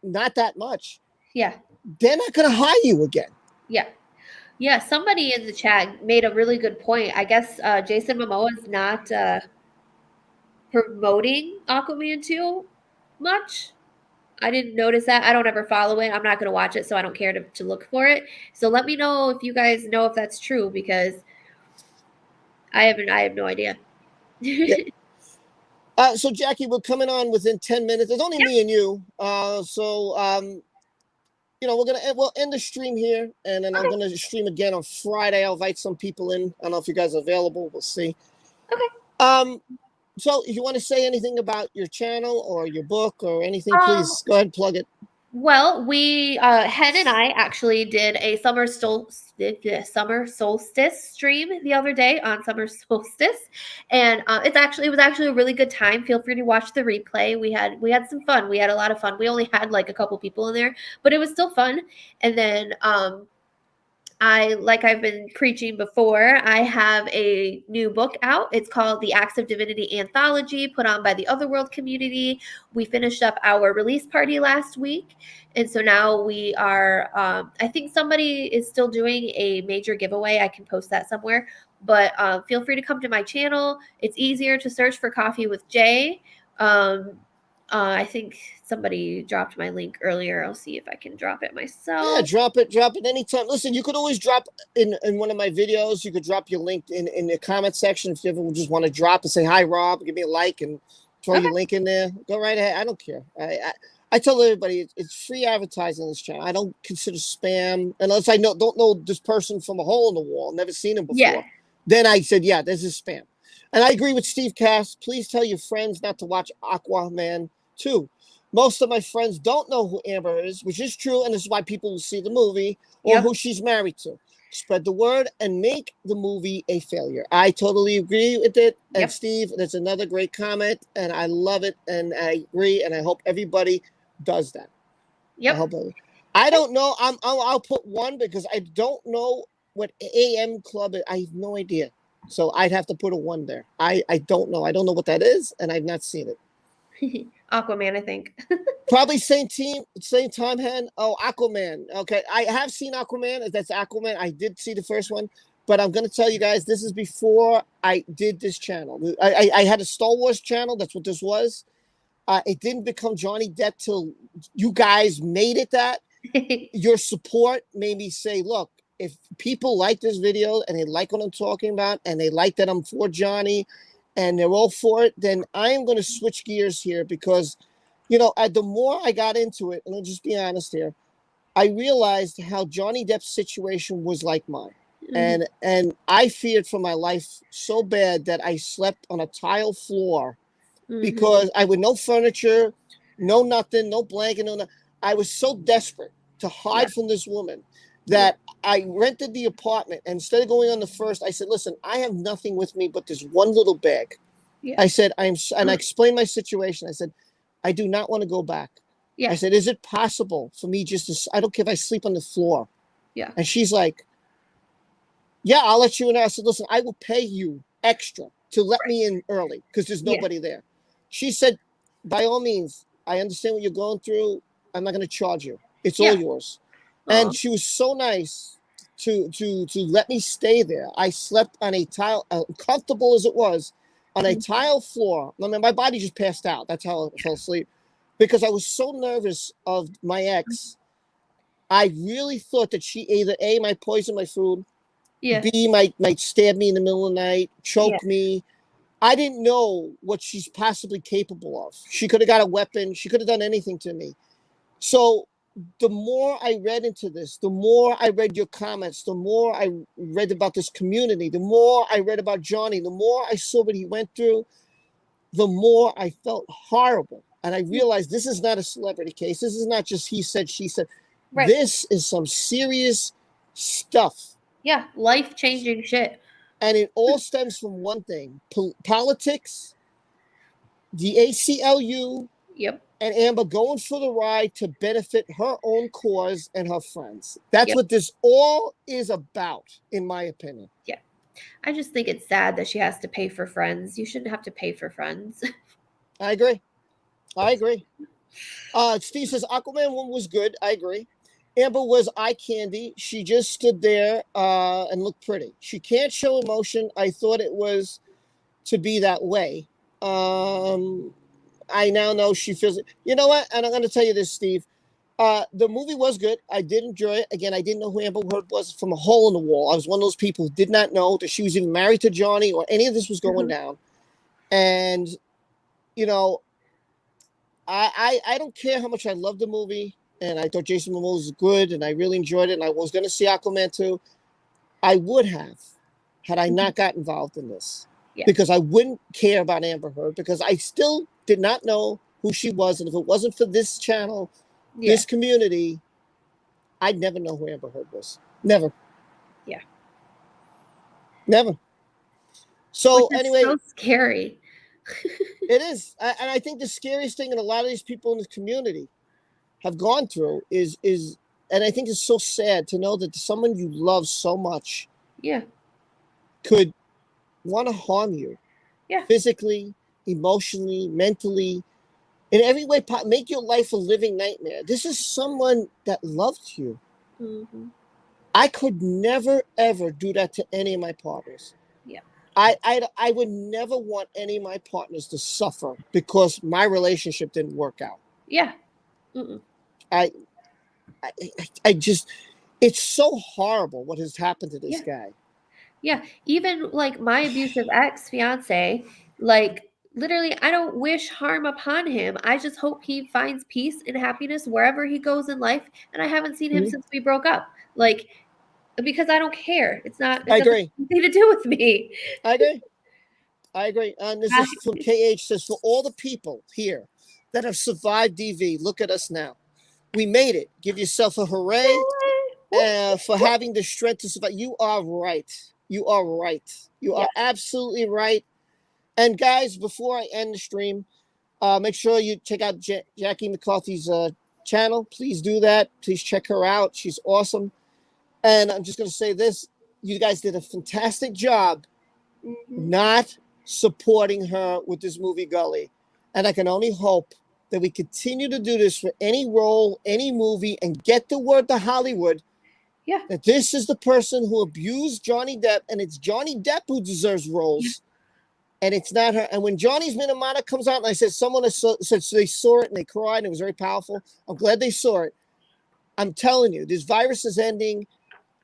not that much, they're not going to hire you again. Yeah. Somebody in the chat made a really good point. I guess Jason Momoa is not promoting Aquaman too much. I didn't notice that. I don't ever follow it. I'm not going to watch it, so I don't care to look for it. So let me know if you guys know if that's true, because I have no idea. So Jackie, we're coming on within 10 minutes. There's only me and you. We'll end the stream here, and then I'm gonna stream again on Friday. I'll invite some people in. I don't know if you guys are available. We'll see. Okay. So if you want to say anything about your channel or your book or anything, please go ahead and plug it. Well, we Hen and I actually did a summer solstice stream the other day on summer solstice, and it was actually a really good time. Feel free to watch the replay. We had some fun. We had a lot of fun. We only had like a couple people in there, but it was still fun. And then like I've been preaching before, I have a new book out. It's called The Acts of Divinity Anthology, put on by the Otherworld community. We finished up our release party last week. And so now we are, I think somebody is still doing a major giveaway. I can post that somewhere. But feel free to come to my channel. It's easier to search for Coffee with Jay. I think somebody dropped my link earlier. I'll see if I can drop it myself. Yeah, drop it anytime. Listen, you could always drop in one of my videos. You could drop your link in the comment section if you ever just want to drop and say, hi, Rob, give me a like and throw your link in there. Go right ahead. I don't care. I tell everybody it's free advertising on this channel. I don't consider spam unless I don't know this person from a hole in the wall, never seen him before. Yeah. Then I said, yeah, this is spam. And I agree with Steve Cass. Please tell your friends not to watch Aquaman 2. Most of my friends don't know who Amber is, which is true, and this is why people will see the movie or who she's married to. Spread the word and make the movie a failure. I totally agree with it. And Steve, that's another great comment, and I love it, and I agree, and I hope everybody does that. I don't know. I'll put 1 because I don't know what AM Club is. I have no idea. So I'd have to put a 1 there. I don't know. I don't know what that is, and I've not seen it. Aquaman, I think. Probably same time, Hen. Oh, Aquaman. Okay, I have seen Aquaman. If that's Aquaman, I did see the first one. But I'm going to tell you guys, this is before I did this channel. I had a Star Wars channel. That's what this was. It didn't become Johnny Depp till you guys made it that. Your support made me say, look, if people like this video and they like what I'm talking about and they like that I'm for Johnny and they're all for it, then I am going to switch gears here because, the more I got into it, and I'll just be honest here, I realized how Johnny Depp's situation was like mine. Mm-hmm. And I feared for my life so bad that I slept on a tile floor because I with no furniture, no nothing, no blanket, no nothing. I was so desperate to hide from this woman that I rented the apartment. And instead of going on the first, I said, listen, I have nothing with me but this one little bag. Yeah. I said, and I explained my situation. I said, I do not want to go back. Yeah. I said, is it possible for me just to, I don't care if I sleep on the floor. Yeah. And she's like, yeah, I'll let you in. I said, listen, I will pay you extra to let me in early because there's nobody there. She said, by all means, I understand what you're going through. I'm not going to charge you. It's all yours. And she was so nice to let me stay there. I slept on a tile, comfortable as it was, on a tile floor. I mean, my body just passed out. That's how I fell asleep. Because I was so nervous of my ex. I really thought that she either A, might poison my food, B, might stab me in the middle of the night, choke me. I didn't know what she's possibly capable of. She could have got a weapon. She could have done anything to me. So the more I read into this, the more I read your comments, the more I read about this community, the more I read about Johnny, the more I saw what he went through, the more I felt horrible. And I realized this is not a celebrity case. This is not just he said, she said. Right. This is some serious stuff. Yeah, life-changing shit. And it all stems from one thing: politics, the ACLU, Yep. and Amber going for the ride to benefit her own cause and her friends. That's what this all is about, in my opinion. Yeah. I just think it's sad that she has to pay for friends. You shouldn't have to pay for friends. I agree. Steve says Aquaman 1 was good. I agree. Amber was eye candy. She just stood there and looked pretty. She can't show emotion. I thought it was to be that way. I now know she feels it. You know what? And I'm going to tell you this, Steve. The movie was good. I did enjoy it. Again, I didn't know who Amber Heard was from a hole in the wall. I was one of those people who did not know that she was even married to Johnny or any of this was going down. And, you know, I don't care how much I love the movie. And I thought Jason Momoa was good, and I really enjoyed it. And I was going to see Aquaman 2. I would have, had I not got involved in this. Yeah. Because I wouldn't care about Amber Heard, because I still did not know who she was. And if it wasn't for this channel, this community, I'd never know who Amber Heard was. Never. Yeah. Never. So anyway. So scary. It is. And I think the scariest thing, and a lot of these people in the community have gone through is, and I think it's so sad to know that someone you love so much could want to harm you physically, emotionally, mentally, in every way, make your life a living nightmare. This is someone that loved you. I could never, ever do that to any of my partners. Yeah. I would never want any of my partners to suffer because my relationship didn't work out. Yeah. I just, it's so horrible what has happened to this guy. Yeah. Even like my abusive ex-fiance, like literally, I don't wish harm upon him. I just hope he finds peace and happiness wherever he goes in life. And I haven't seen him since we broke up. Like, because I don't care. It's not, I agree. Nothing to do with me. I agree. And this is from KH, says, for all the people here that have survived DV, look at us now. We made it. Give yourself a hooray for having the strength to survive. You are right. You are right. You are absolutely right. And guys, before I end the stream, make sure you check out Jackie McCarthy's channel. Please do that. Please check her out. She's awesome. And I'm just going to say this. You guys did a fantastic job not supporting her with this movie Gully. And I can only hope that we continue to do this for any role, any movie, and get the word to Hollywood that this is the person who abused Johnny Depp, and it's Johnny Depp who deserves roles, and it's not her. And when Johnny's Minamata comes out, and I said someone said so they saw it and they cried, and it was very powerful. I'm glad they saw it. I'm telling you, this virus is ending.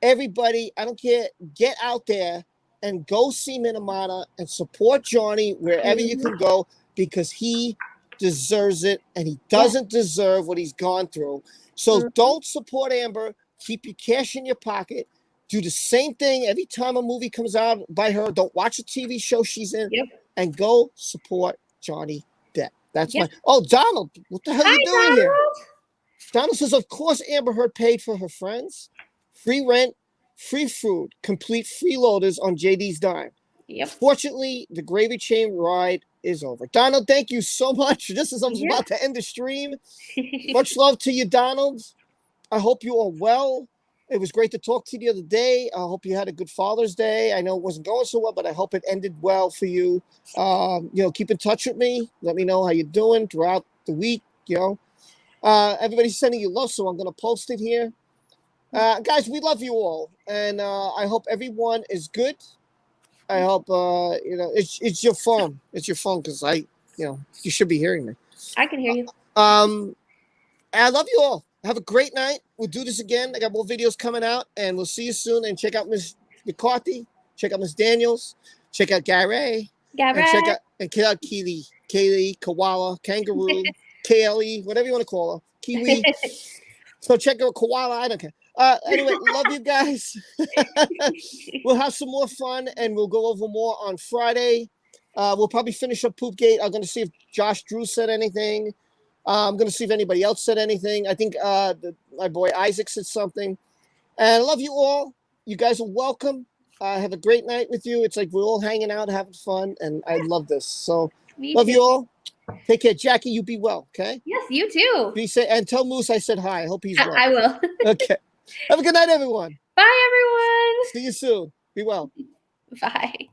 Everybody, I don't care, get out there and go see Minamata and support Johnny wherever you can go, because he deserves it, and he doesn't deserve what he's gone through. So don't support Amber. Keep your cash in your pocket. Do the same thing every time a movie comes out by her. Don't watch a TV show she's in, and go support Johnny Depp. That's my. Oh, Donald, what the hell are you doing here? Donald says, of course, Amber Heard paid for her friends. Free rent, free food, complete freeloaders on JD's dime. Fortunately, the gravy chain ride is over. Donald, thank you so much. Just as I was about to end the stream. Much love to you, Donald. I hope you are well. It was great to talk to you the other day. I hope you had a good Father's Day. I know it wasn't going so well, but I hope it ended well for you. Keep in touch with me. Let me know how you're doing throughout the week. Everybody's sending you love, so I'm going to post it here. Guys, we love you all, and I hope everyone is good. I hope it's your phone. It's your phone, because you should be hearing me. I can hear you. I love you all. Have a great night. We'll do this again. I got more videos coming out, and we'll see you soon. And check out Miss McCarthy. Check out Miss Daniels. Check out Gary. And check out Kaylee, Koala, Kangaroo, Kaylee, whatever you want to call her. Kiwi. So check out Koala. I don't care. Anyway, love you guys. We'll have some more fun, and we'll go over more on Friday. We'll probably finish up Poopgate. I'm going to see if Josh Drew said anything. I'm going to see if anybody else said anything. I think my boy Isaac said something. And I love you all. You guys are welcome. Have a great night with you. It's like we're all hanging out, having fun, and I love this. So love you all. Take care. Jackie, you be well, okay? Yes, you too. Be safe. And tell Moose I said hi. I hope he's well. I will. Okay. Have a good night, everyone. Bye, everyone. See you soon. Be well. Bye.